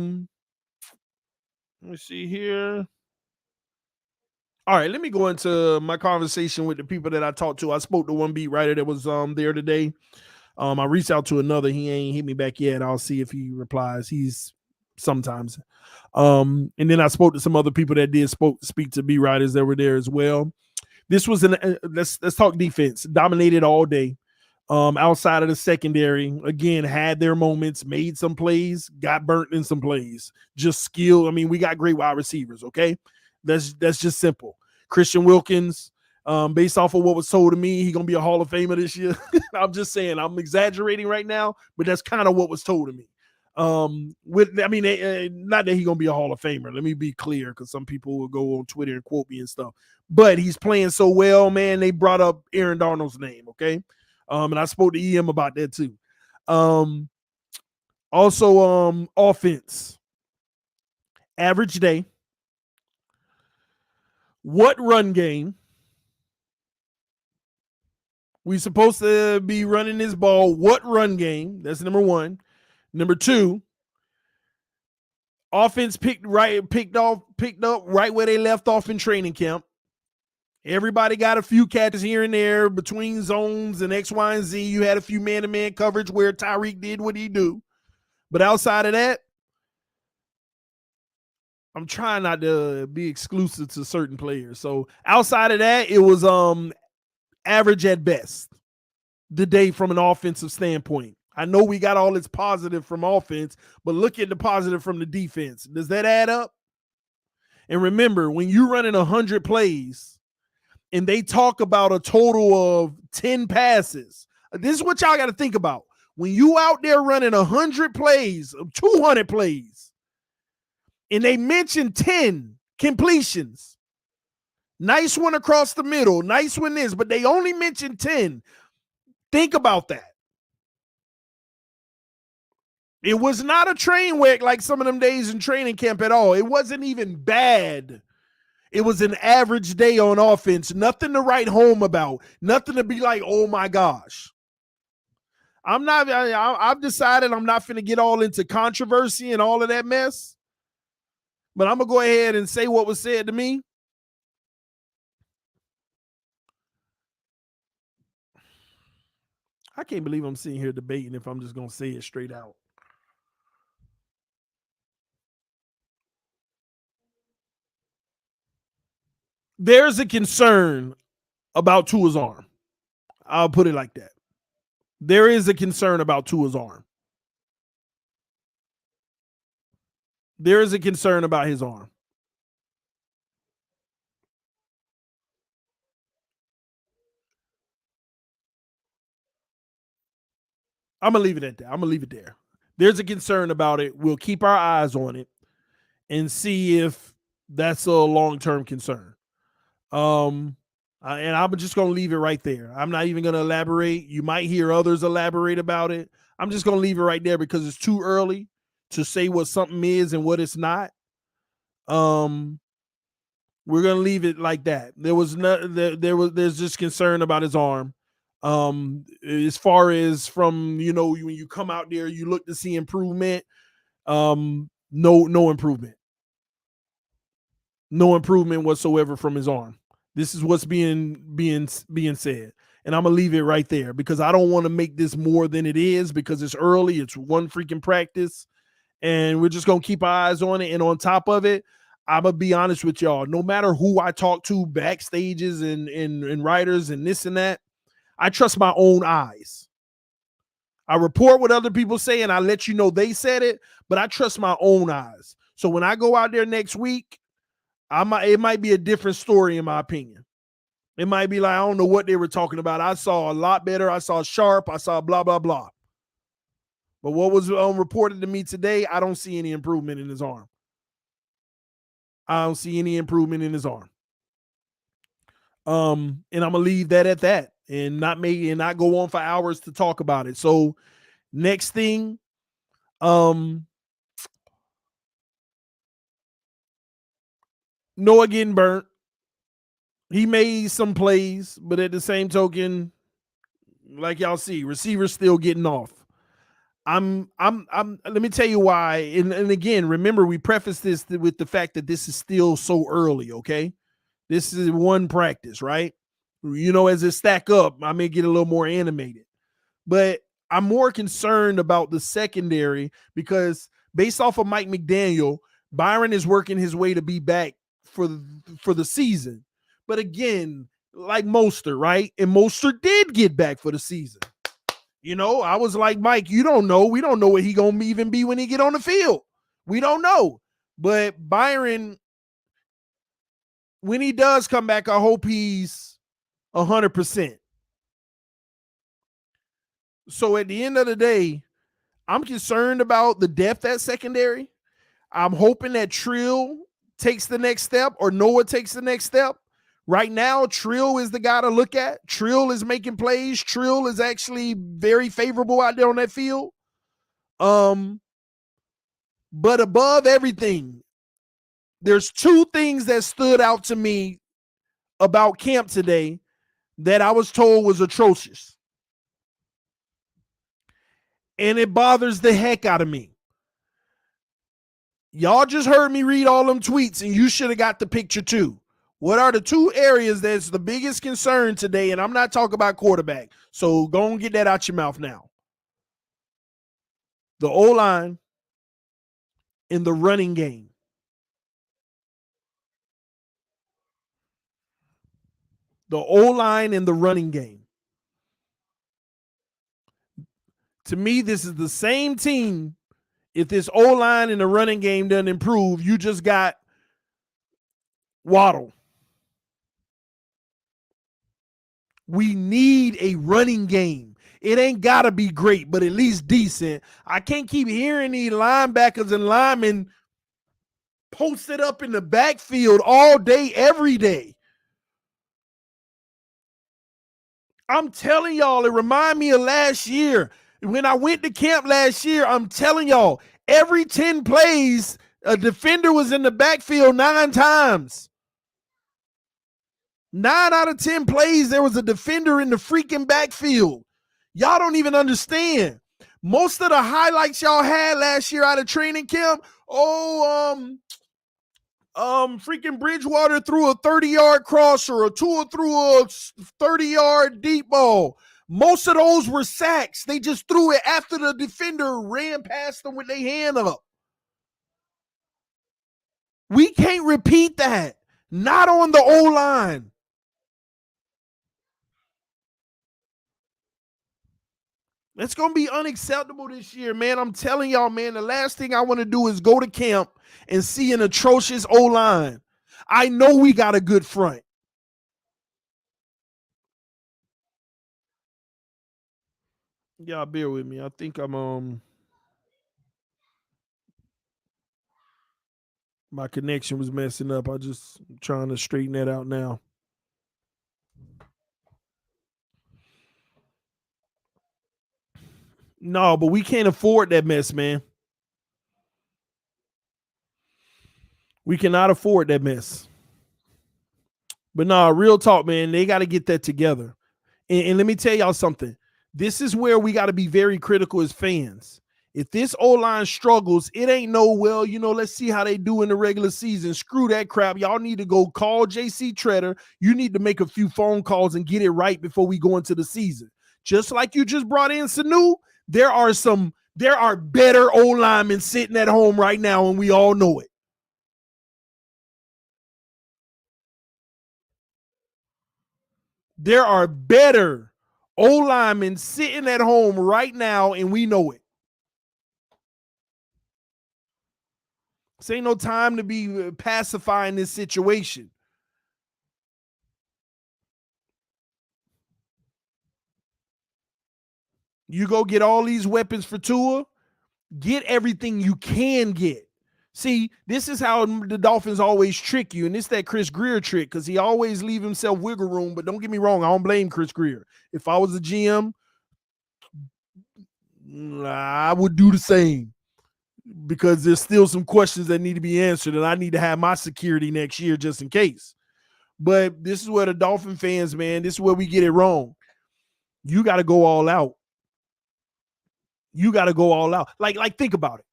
me see here. All right, let me go into my conversation with the people that I talked to. I spoke to one beat writer that was there today. I reached out to another. He ain't hit me back yet. I'll see if he replies. He's sometimes. And then I spoke to some other people that did speak to beat writers that were there as well. This was let's talk defense. Dominated all day. Outside of the secondary, again, had their moments, made some plays, got burnt in some plays. Just skill. I mean, we got great wide receivers, okay? That's just simple. Christian Wilkins, based off of what was told to me, he's going to be a Hall of Famer this year. I'm just saying, I'm exaggerating right now, but that's kind of what was told to me. Not that he's going to be a Hall of Famer. Let me be clear, because some people will go on Twitter and quote me and stuff. But he's playing so well, man. They brought up Aaron Darnold's name, okay? And I spoke to EM about that too. Also, offense. Average day. What run game? We supposed to be running this ball. What run game? That's number one. Number two, offense picked up right where they left off in training camp. Everybody got a few catches here and there between zones and X, Y, and Z. You had a few man-to-man coverage where Tyreek did what he do. But outside of that, I'm trying not to be exclusive to certain players. So outside of that, it was average at best the day from an offensive standpoint. I know we got all this positive from offense, but look at the positive from the defense. Does that add up? And remember, when you're running 100 plays and they talk about a total of 10 passes, this is what y'all got to think about. When you out there running 100 plays, 200 plays, and they mention 10 completions, nice one across the middle, nice one this, but they only mention 10. Think about that. It was not a train wreck like some of them days in training camp at all. It wasn't even bad. It was an average day on offense. Nothing to write home about. Nothing to be like, oh my gosh. I've decided I'm not finna get all into controversy and all of that mess. But I'm going to go ahead and say what was said to me. I can't believe I'm sitting here debating if I'm just going to say it straight out. There's a concern about Tua's arm. I'll put it like that. There is a concern about Tua's arm. There is a concern about his arm. I'm going to leave it at that. I'm going to leave it there. There's a concern about it. We'll keep our eyes on it and see if that's a long-term concern. And I'm just going to leave it right there. I'm not even going to elaborate. You might hear others elaborate about it. I'm just going to leave it right there because it's too early to say what something is and what it's not. We're going to leave it like that. There's just concern about his arm. As far as from, when you come out there, you look to see improvement. No improvement. No improvement whatsoever from his arm. This is what's being said. And I'm going to leave it right there because I don't want to make this more than it is because it's early. It's one freaking practice. And we're just going to keep our eyes on it. And on top of it, I'm going to be honest with y'all. No matter who I talk to backstages and writers and this and that, I trust my own eyes. I report what other people say and I let you know they said it, but I trust my own eyes. So when I go out there next week, it might be a different story in my opinion. It might be like, I don't know what they were talking about. I saw a lot better. I saw sharp. I saw blah, blah, blah. But what was reported to me today, I don't see any improvement in his arm. I don't see any improvement in his arm. And I'm going to leave that at that and not go on for hours to talk about it. So next thing, Noah getting burnt. He made some plays, but at the same token, like y'all see, receivers still getting off. Let me tell you why. And again, remember, we preface this with the fact that this is still so early, okay? This is one practice, right? As it stack up, I may get a little more animated. But I'm more concerned about the secondary because based off of Mike McDaniel, Byron is working his way to be back for the season. But again, like Mostert, right? And Mostert did get back for the season. I was like, Mike, you don't know. We don't know what he going to even be when he get on the field. We don't know. But Byron, when he does come back, I hope he's 100%. So at the end of the day, I'm concerned about the depth at secondary. I'm hoping that Trill takes the next step or Noah takes the next step. Right now, Trill is the guy to look at. Trill is making plays. Trill is actually very favorable out there on that field. But above everything, there's two things that stood out to me about camp today that I was told was atrocious. And it bothers the heck out of me. Y'all just heard me read all them tweets, and you should have got the picture too. What are the two areas that's the biggest concern today? And I'm not talking about quarterback. So go and get that out your mouth now. The O-line in the running game. The O-line in the running game. To me, this is the same team. If this O-line in the running game doesn't improve, you just got Waddle. We need a running game. It ain't got to be great, but at least decent. I can't keep hearing these linebackers and linemen posted up in the backfield all day, every day. I'm telling y'all, it reminds me of last year. When I went to camp last year, I'm telling y'all, every 10 plays, a defender was in the backfield 9 times. 9 out of 10 plays, there was a defender in the freaking backfield. Y'all don't even understand. Most of the highlights y'all had last year out of training camp, freaking Bridgewater threw a 30-yard crosser, or Tua threw a 30-yard deep ball. Most of those were sacks. They just threw it after the defender ran past them with their hand up. We can't repeat that. Not on the O-line. It's going to be unacceptable this year, man. I'm telling y'all, man, the last thing I want to do is go to camp and see an atrocious O-line. I know we got a good front. Y'all bear with me. I think I'm my connection was messing up. I just trying to straighten that out now. No, but we can't afford that mess, man. We cannot afford that mess. But nah, real talk, man. They got to get that together. And let me tell y'all something. This is where we got to be very critical as fans. If this O-line struggles, it ain't no, well, let's see how they do in the regular season. Screw that crap. Y'all need to go call JC Treader. You need to make a few phone calls and get it right before we go into the season. Just like you just brought in Sanu, there are better O-linemen sitting at home right now, and we all know it. There are better O-linemen sitting at home right now, and we know it. This ain't no time to be pacifying this situation. You go get all these weapons for Tua, get everything you can get. See, this is how the Dolphins always trick you, and it's that Chris Grier trick, because he always leave himself wiggle room. But don't get me wrong, I don't blame Chris Grier. If I was a GM, I would do the same, because there's still some questions that need to be answered, and I need to have my security next year just in case. But this is where the Dolphin fans, man, this is where we get it wrong. You got to go all out. You got to go all out. Like think about it.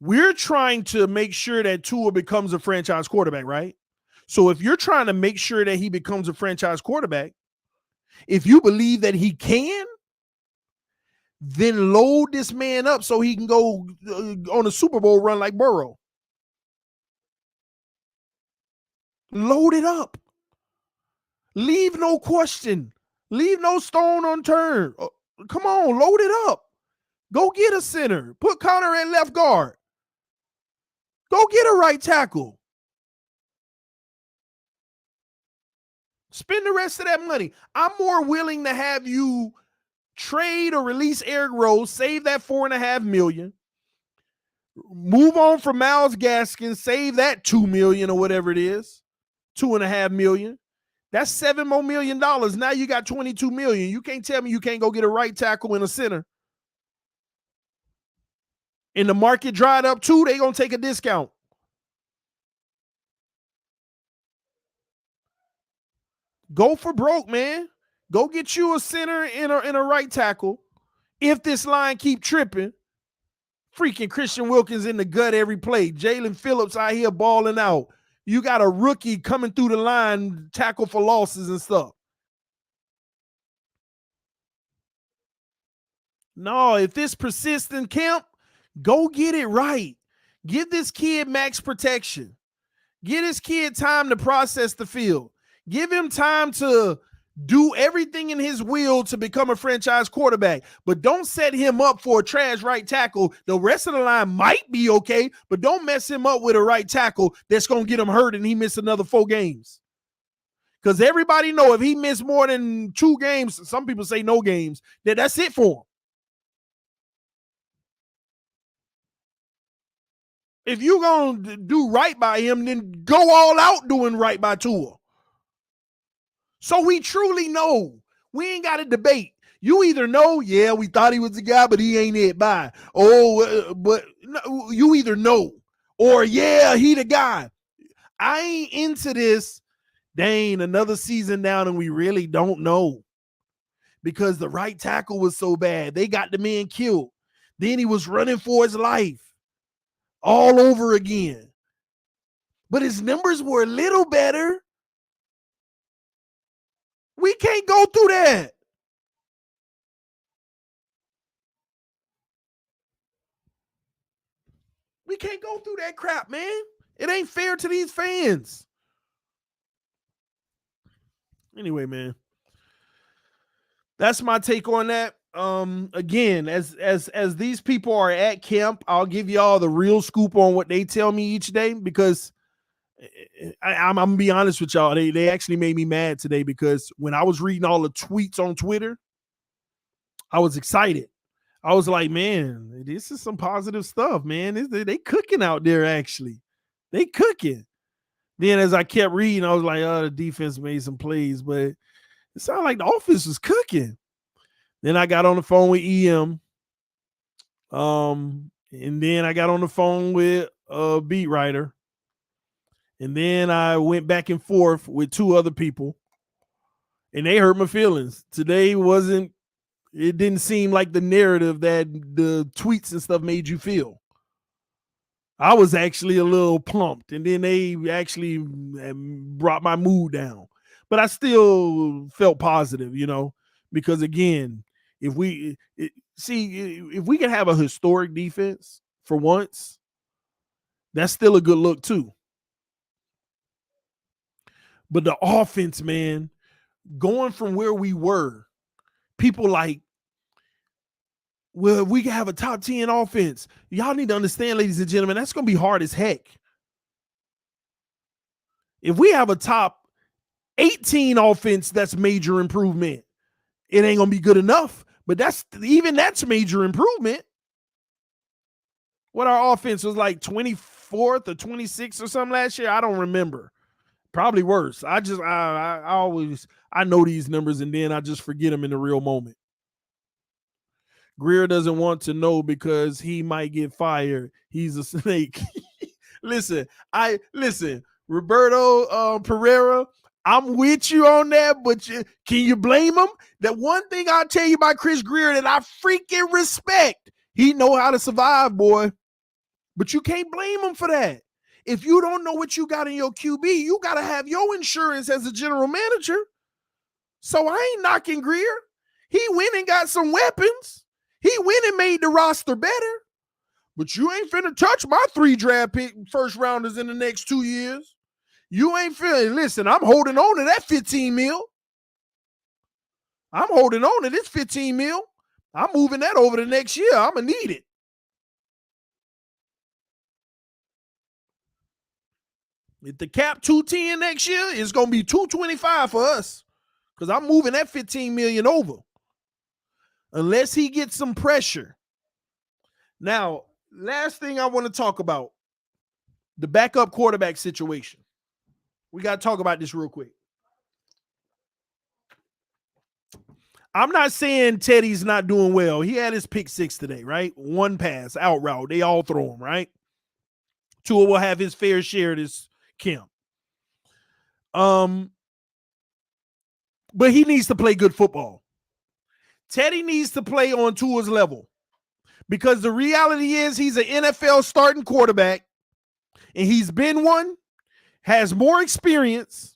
We're trying to make sure that Tua becomes a franchise quarterback, right? So if you're trying to make sure that he becomes a franchise quarterback, if you believe that he can, then load this man up so he can go on a Super Bowl run like Burrow. Load it up. Leave no question. Leave no stone unturned. Come on, load it up. Go get a center. Put Connor at left guard. Go get a right tackle. Spend the rest of that money. I'm more willing to have you trade or release Eric Rose, save that $4.5 million, move on from Myles Gaskin, save that $2 million or whatever it is, $2.5 million. That's $7 more million. Now you got $22 million. You can't tell me you can't go get a right tackle and a center. And the market dried up too, they gonna take a discount. Go for broke, man. Go get you a center and a right tackle. If this line keep tripping, freaking Christian Wilkins in the gut every play. Jalen Phillips out here balling out. You got a rookie coming through the line, tackle for losses and stuff. No, if this persists in camp, go get it right. Give this kid max protection. Give this kid time to process the field. Give him time to do everything in his will to become a franchise quarterback, but don't set him up for a trash right tackle. The rest of the line might be okay, but don't mess him up with a right tackle that's going to get him hurt and he miss another 4 games. Because everybody know if he missed more than 2 games, some people say no games, that's it for him. If you're going to do right by him, then go all out doing right by Tua. So we truly know. We ain't got to debate. You either know, yeah, we thought he was the guy, but he ain't it. Bye. Oh, but no, you either know, or yeah, he the guy. I ain't into this. Dang, another season down, and we really don't know because the right tackle was so bad. They got the man killed. Then he was running for his life all over again. But his numbers were a little better. We can't go through that. We can't go through that crap, man. It ain't fair to these fans. Anyway, man, that's my take on that. Again, as these people are at camp, I'll give y'all the real scoop on what they tell me each day, because I'm gonna be honest with y'all. They actually made me mad today, because when I was reading all the tweets on Twitter, I was excited. I was like, man, this is some positive stuff, man. They cooking out there, actually. They cooking. Then as I kept reading, I was like, oh, the defense made some plays, but it sounded like the offense was cooking. Then I got on the phone with EM. And then I got on the phone with a beat writer. And then I went back and forth with two other people. And they hurt my feelings. Today it didn't seem like the narrative that the tweets and stuff made you feel. I was actually a little pumped, and then they actually brought my mood down. But I still felt positive, because again, if we can have a historic defense for once, that's still a good look too. But the offense, man, going from where we were, people like, well, we can have a top 10 offense. Y'all need to understand, ladies and gentlemen, that's going to be hard as heck. If we have a top 18 offense, that's major improvement. It ain't going to be good enough, but that's major improvement. What our offense was like 24th or 26th or something last year, I don't remember. Probably worse. I know these numbers, and then I just forget them in the real moment. Greer doesn't want to know because he might get fired. He's a snake. Listen, Roberto Pereira, I'm with you on that, but can you blame him? That one thing I'll tell you about Chris Greer that I freaking respect, he know how to survive, boy. But you can't blame him for that. If you don't know what you got in your QB, you got to have your insurance as a general manager. So I ain't knocking Greer. He went and got some weapons. He went and made the roster better. But you ain't finna touch my 3 draft pick first rounders in the next 2 years. You ain't finna. Listen, I'm holding on to that 15 mil. I'm holding on to this 15 mil. I'm moving that over the next year. I'm going to need it. If the cap 210 next year, it's going to be 225 for us, because I'm moving that 15 million over. Unless he gets some pressure. Now, last thing I want to talk about, the backup quarterback situation. We got to talk about this real quick. I'm not saying Teddy's not doing well. He had his pick 6 today, right? 1 pass, out route. They all throw him, right? Tua will have his fair share of this camp. But he needs to play good football. Teddy needs to play on Tua's level, because the reality is he's an NFL starting quarterback, and he's been one, has more experience,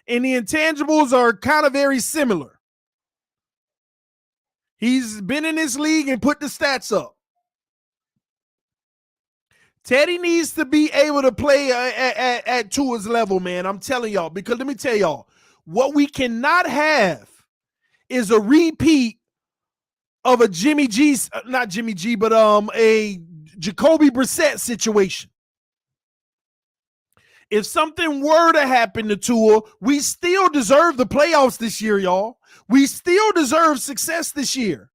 and the intangibles are kind of very similar. He's been in this league and put the stats up. Teddy needs to be able to play at Tua's level, man. I'm telling y'all, because let me tell y'all, what we cannot have is a repeat of a a Jacoby Brissett situation. If something were to happen to Tua, we still deserve the playoffs this year, y'all. We still deserve success this year.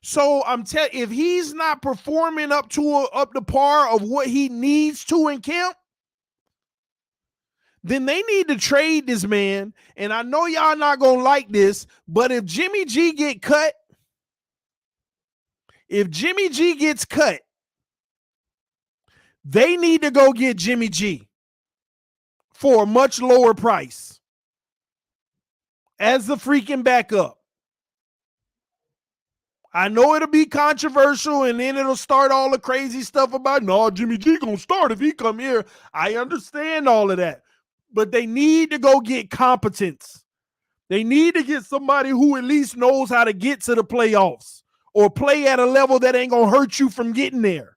So I'm telling, if he's not performing up to the par of what he needs to in camp, then they need to trade this man. And I know y'all not going to like this, but if Jimmy G gets cut, they need to go get Jimmy G for a much lower price as the freaking backup. I know it'll be controversial, and then it'll start all the crazy stuff about, no, Jimmy G gonna start if he come here. I understand all of that, but they need to go get competence. They need to get somebody who at least knows how to get to the playoffs or play at a level that ain't gonna hurt you from getting there.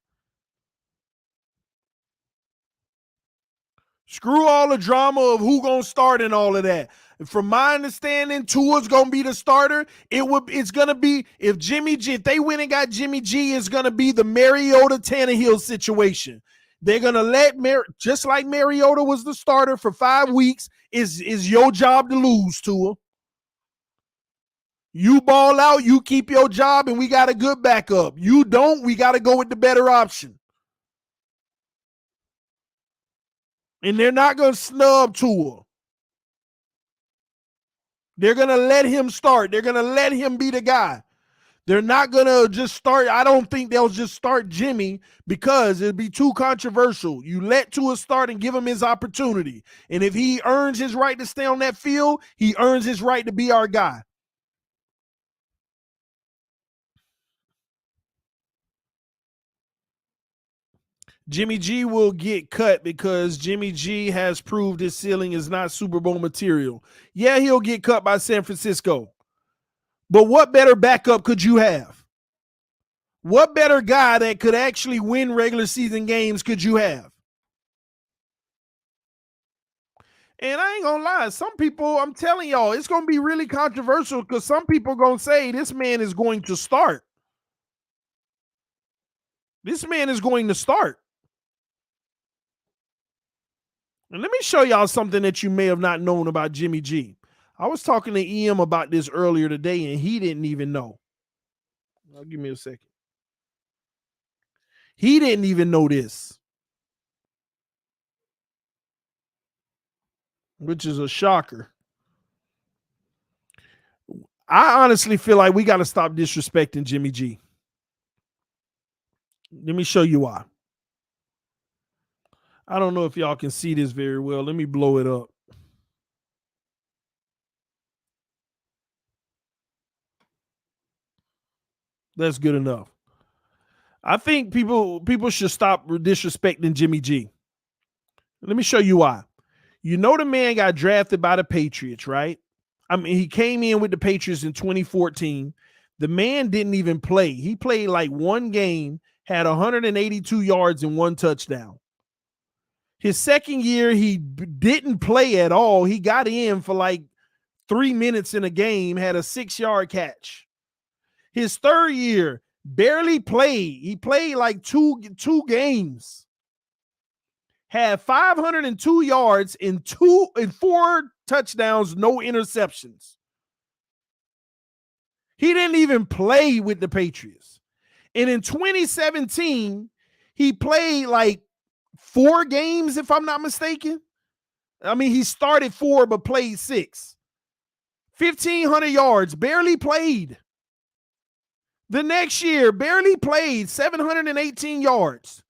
Screw all the drama of who gonna start and all of that. From my understanding, Tua's gonna be the starter. It's gonna be if they went and got Jimmy G, it's gonna be the Mariota Tannehill situation. They're gonna let just like Mariota was the starter for 5 weeks. Is your job to lose, Tua? You ball out, you keep your job, and we got a good backup. You don't, we got to go with the better option. And they're not going to snub Tua. They're going to let him start. They're going to let him be the guy. They're not going to just start. I don't think they'll just start Jimmy because it'd be too controversial. You let Tua start and give him his opportunity. And if he earns his right to stay on that field, he earns his right to be our guy. Jimmy G will get cut because Jimmy G has proved his ceiling is not Super Bowl material. Yeah, he'll get cut by San Francisco. But what better backup could you have? What better guy that could actually win regular season games could you have? And I ain't going to lie, some people, I'm telling y'all, it's going to be really controversial because some people are going to say this man is going to start. This man is going to start. And let me show y'all something that you may have not known about Jimmy G. I was talking to EM about this earlier today, and he didn't even know. Give me a second. He didn't even know this, which is a shocker. I honestly feel like we got to stop disrespecting Jimmy G. Let me show you why. I don't know if y'all can see this very well. Let me blow it up. That's good enough. I think people should stop disrespecting Jimmy G. Let me show you why. You know the man got drafted by the Patriots, right? I mean, he came in with the Patriots in 2014. The man didn't even play. He played like one game, had 182 yards and 1 touchdown. His second year, he didn't play at all. He got in for like 3 minutes in a game, had a 6-yard catch. His third year, barely played. He played like two games. Had 502 yards and 4 touchdowns, no interceptions. He didn't even play with the Patriots. And in 2017, he played like 4 games, if I'm not mistaken. I mean, he started 4 but played 6. 1,500 yards, barely played. The next year, barely played, 718 yards.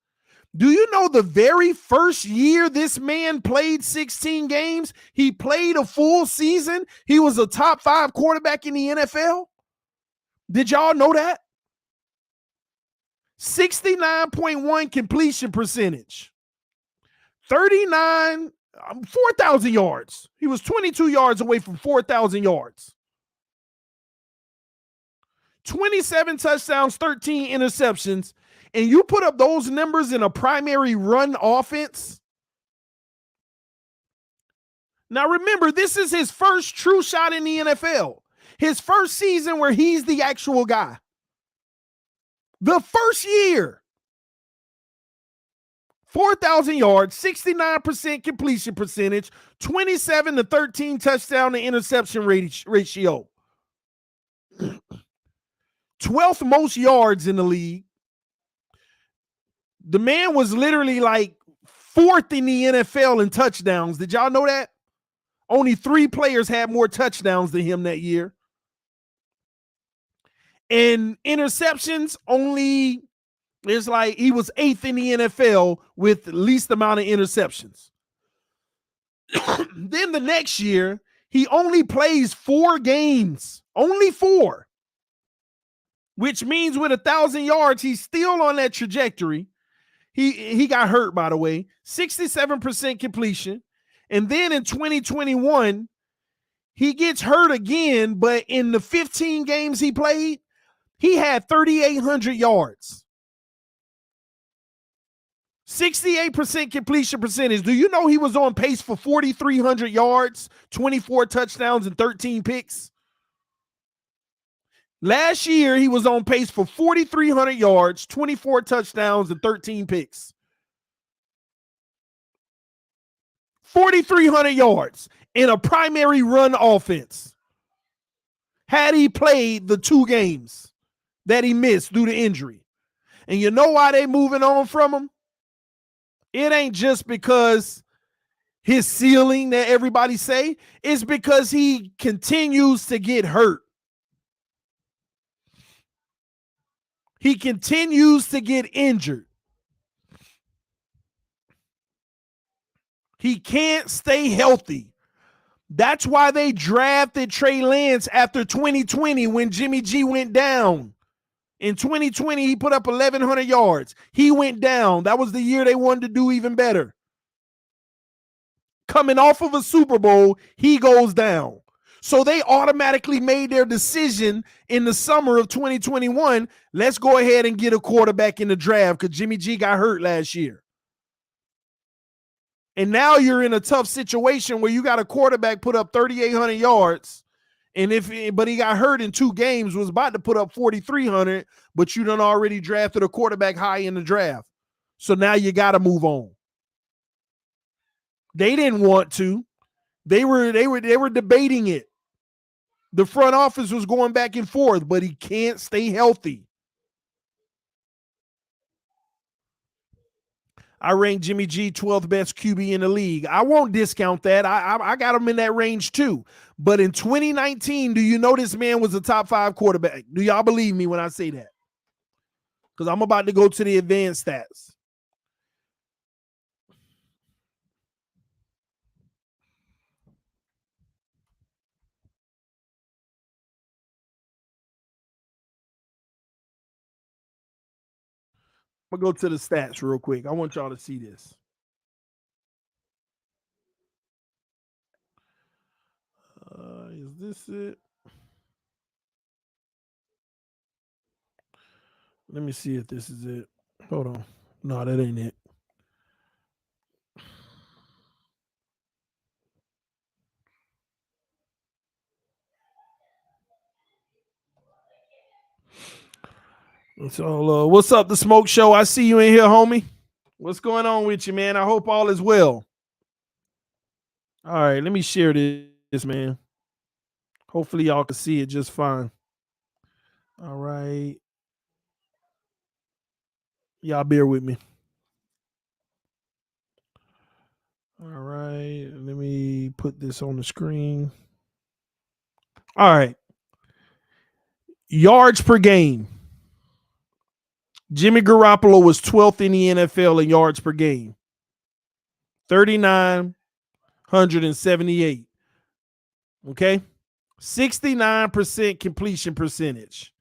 Do you know the very first year this man played 16 games, he played a full season? He was a top 5 quarterback in the NFL. Did y'all know that? 69.1 completion percentage. 4,000 yards. He was 22 yards away from 4,000 yards. 27 touchdowns, 13 interceptions. And you put up those numbers in a primary run offense. Now remember, this is his first true shot in the NFL. His first season where he's the actual guy. The first year. 4,000 yards, 69% completion percentage, 27 to 13 touchdown to interception ratio. 12th most yards in the league. The man was literally like 4th in the NFL in touchdowns. Did y'all know that? Only 3 players had more touchdowns than him that year. And interceptions, only it's like he was 8th in the NFL with the least amount of interceptions. Then the next year, he only plays 4 games, only 4, which means with 1,000 yards, he's still on that trajectory. He got hurt, by the way, 67% completion. And then in 2021, he gets hurt again, but in the 15 games he played, he had 3,800 yards. 68% completion percentage. Do you know he was on pace for 4,300 yards, 24 touchdowns, and 13 picks? Last year, he was on pace for 4,300 yards, 24 touchdowns, and 13 picks. 4,300 yards in a primary run offense. Had he played the 2 games that he missed due to injury. And you know why they moving on from him? It ain't just because his ceiling that everybody say. It's because he continues to get hurt. He continues to get injured. He can't stay healthy. That's why they drafted Trey Lance after 2020 when Jimmy G went down. In 2020, he put up 1,100 yards. He went down. That was the year they wanted to do even better. Coming off of a Super Bowl, he goes down. So they automatically made their decision in the summer of 2021. Let's go ahead and get a quarterback in the draft because Jimmy G got hurt last year. And now you're in a tough situation where you got a quarterback put up 3,800 yards. But he got hurt in 2 games, was about to put up 4,300, but you done already drafted a quarterback high in the draft. So now you got to move on. They didn't want to. They were debating it. The front office was going back and forth, but he can't stay healthy. I ranked Jimmy G 12th best QB in the league. I won't discount that. I got him in that range too. But in 2019, do you know this man was a top 5 quarterback? Do y'all believe me when I say that? Because I'm about to go to the advanced stats. I'm going to go to the stats real quick. I want y'all to see this. Is this it? Let me see if this is it. Hold on. No, that ain't it. So, what's up, The Smoke Show? I see you in here, homie. What's going on with you, man? I hope all is well. All right, let me share this, man. Hopefully, y'all can see it just fine. All right. Y'all bear with me. All right. Let me put this on the screen. All right. Yards per game. Jimmy Garoppolo was 12th in the NFL in yards per game. 3,978. Okay? 69% completion percentage.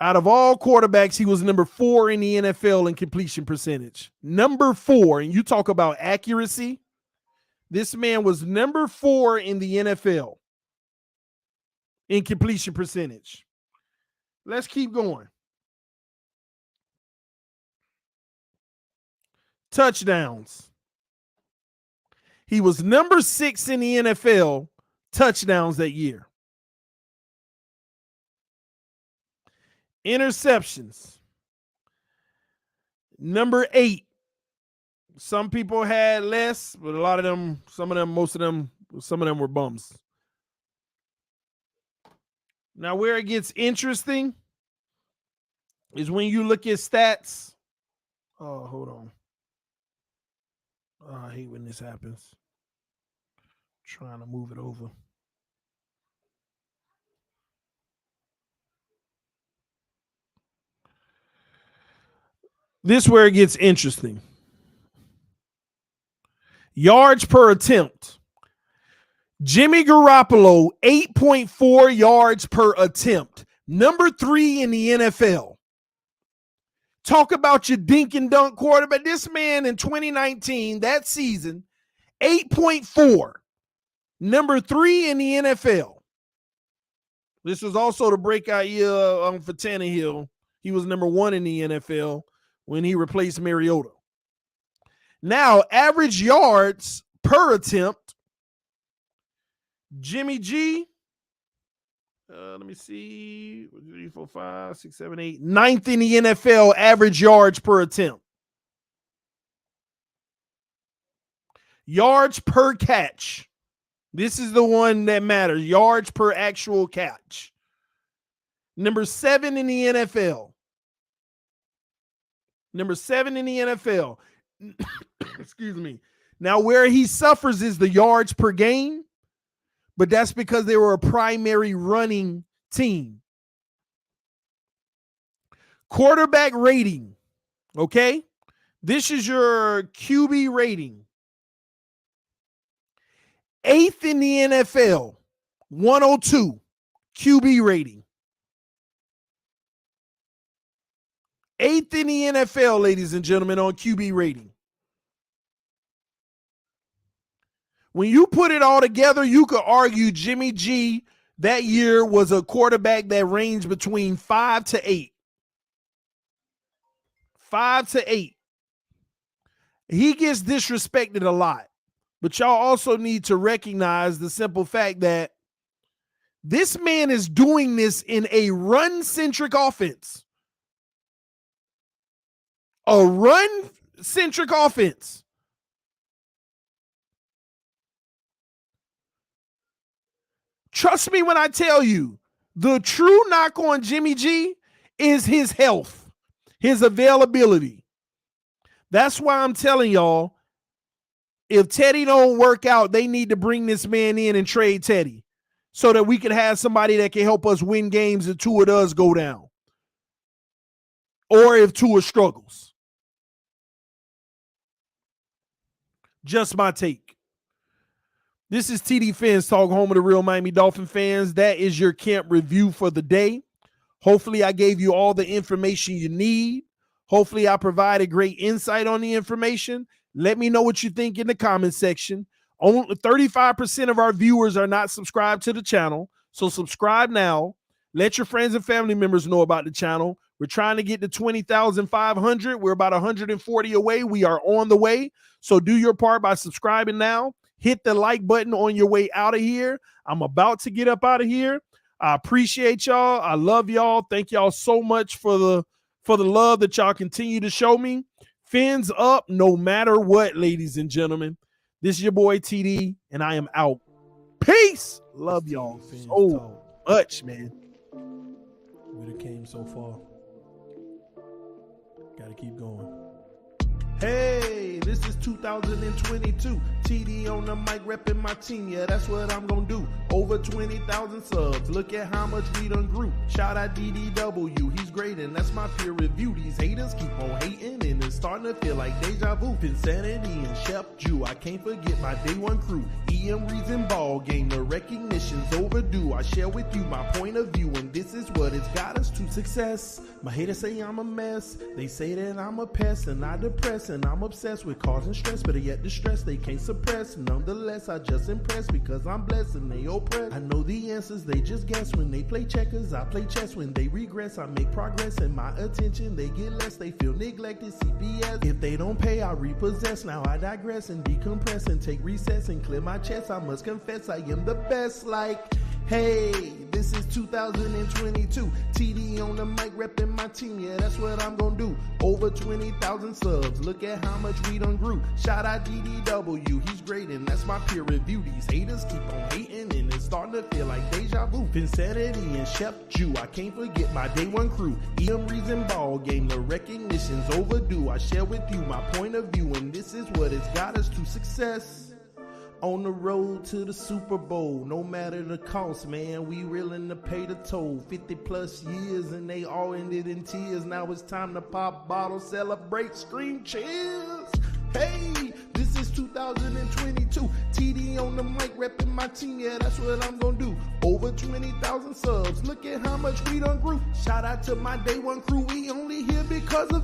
Out of all quarterbacks, he was number 4 in the NFL in completion percentage. Number 4, and you talk about accuracy. This man was number 4 in the NFL in completion percentage. Let's keep going. Touchdowns. He was number 6 in the NFL touchdowns that year. Interceptions. Number 8. Some people had less, but a lot of them, most of them were bums. Now, where it gets interesting, is when you look at stats. Oh, hold on. Oh, I hate when this happens. Trying to move it over. This is where it gets interesting. Yards per attempt. Jimmy Garoppolo, 8.4 yards per attempt. Number 3 in the NFL. Talk about your dink and dunk quarterback. This man in 2019, that season, 8.4. Number 3 in the NFL. This was also the breakout year for Tannehill. He was number 1 in the NFL when he replaced Mariota. Now, average yards per attempt. Jimmy G, let me see, 3, 4, 5, 6, 7, 8, 9th in the NFL average yards per attempt. Yards per catch. This is the one that matters. Yards per actual catch. Number 7 in the NFL. Number 7 in the NFL. Excuse me. Now, where he suffers is the yards per game, but that's because they were a primary running team. Quarterback rating, okay? This is your QB rating. 8th in the NFL, 102 QB rating. 8th in the NFL, ladies and gentlemen, on QB rating. When you put it all together, you could argue Jimmy G that year was a quarterback that ranged between 5 to 8. 5 to 8. He gets disrespected a lot, but y'all also need to recognize the simple fact that this man is doing this in a run-centric offense. A run-centric offense. Trust me when I tell you, the true knock on Jimmy G is his health, his availability. That's why I'm telling y'all, if Teddy don't work out, they need to bring this man in and trade Teddy so that we can have somebody that can help us win games if Tua does go down or if Tua struggles. Just my take. This is TDPHINSTALK, home of the real Miami Dolphin fans. That is your camp review for the day. Hopefully, I gave you all the information you need. Hopefully, I provided great insight on the information. Let me know what you think in the comment section. Only 35% of our viewers are not subscribed to the channel, so subscribe now. Let your friends and family members know about the channel. We're trying to get to 20,500. We're about 140 away. We are on the way, so do your part by subscribing now. Hit the like button on your way out of here. I'm about to get up out of here. I appreciate y'all. I love y'all. Thank y'all so much for the love that y'all continue to show me. Fins up no matter what, ladies and gentlemen. This is your boy TD, and I am out. Peace. Love y'all so much, man. We done came so far. Gotta keep going. Hey, this is 2022. TD on the mic repping my team. Yeah, that's what I'm gonna do. Over 20,000 subs. Look at how much we done grew. Shout out DDW. He's great and that's my peer review. These haters keep on hating and it's starting to feel like deja vu. Insanity and Chef Jew. I can't forget my day one crew. EM Reason ball game. The recognition's overdue. I share with you my point of view and this is what it's got us to success. My haters say I'm a mess. They say that I'm a pest and I depress. And I'm obsessed with causing stress, but yet the stress they can't suppress. Nonetheless, I just impress because I'm blessed and they oppress. I know the answers, they just guess. When they play checkers, I play chess. When they regress, I make progress. And my attention, they get less. They feel neglected, CPS. If they don't pay, I repossess. Now I digress and decompress and take recess and clear my chest. I must confess, I am the best. Like, hey, This is 2022. TD on the mic repping my team. Yeah, that's what I'm gonna do. Over 20,000 subs. Look at how much we done grew. Shout out DDW. He's great and that's my peer review. These haters keep on hating and it's starting to feel like deja vu. Finsanity and Chef Jew. I can't forget my day one crew. EM Reason Ball Game. The recognition's overdue. I share with you my point of view and this is what it's got us to success. On the road to the Super Bowl, no matter the cost, man, we willing to pay the toll. 50 plus years and they all ended in tears. Now it's time to pop bottles, celebrate, scream cheers. Hey, this is 2022. TD on the mic repping my team. Yeah, that's what I'm gonna do. Over 20,000 subs. Look at how much we done grew. Shout out to my day one crew. We only here because of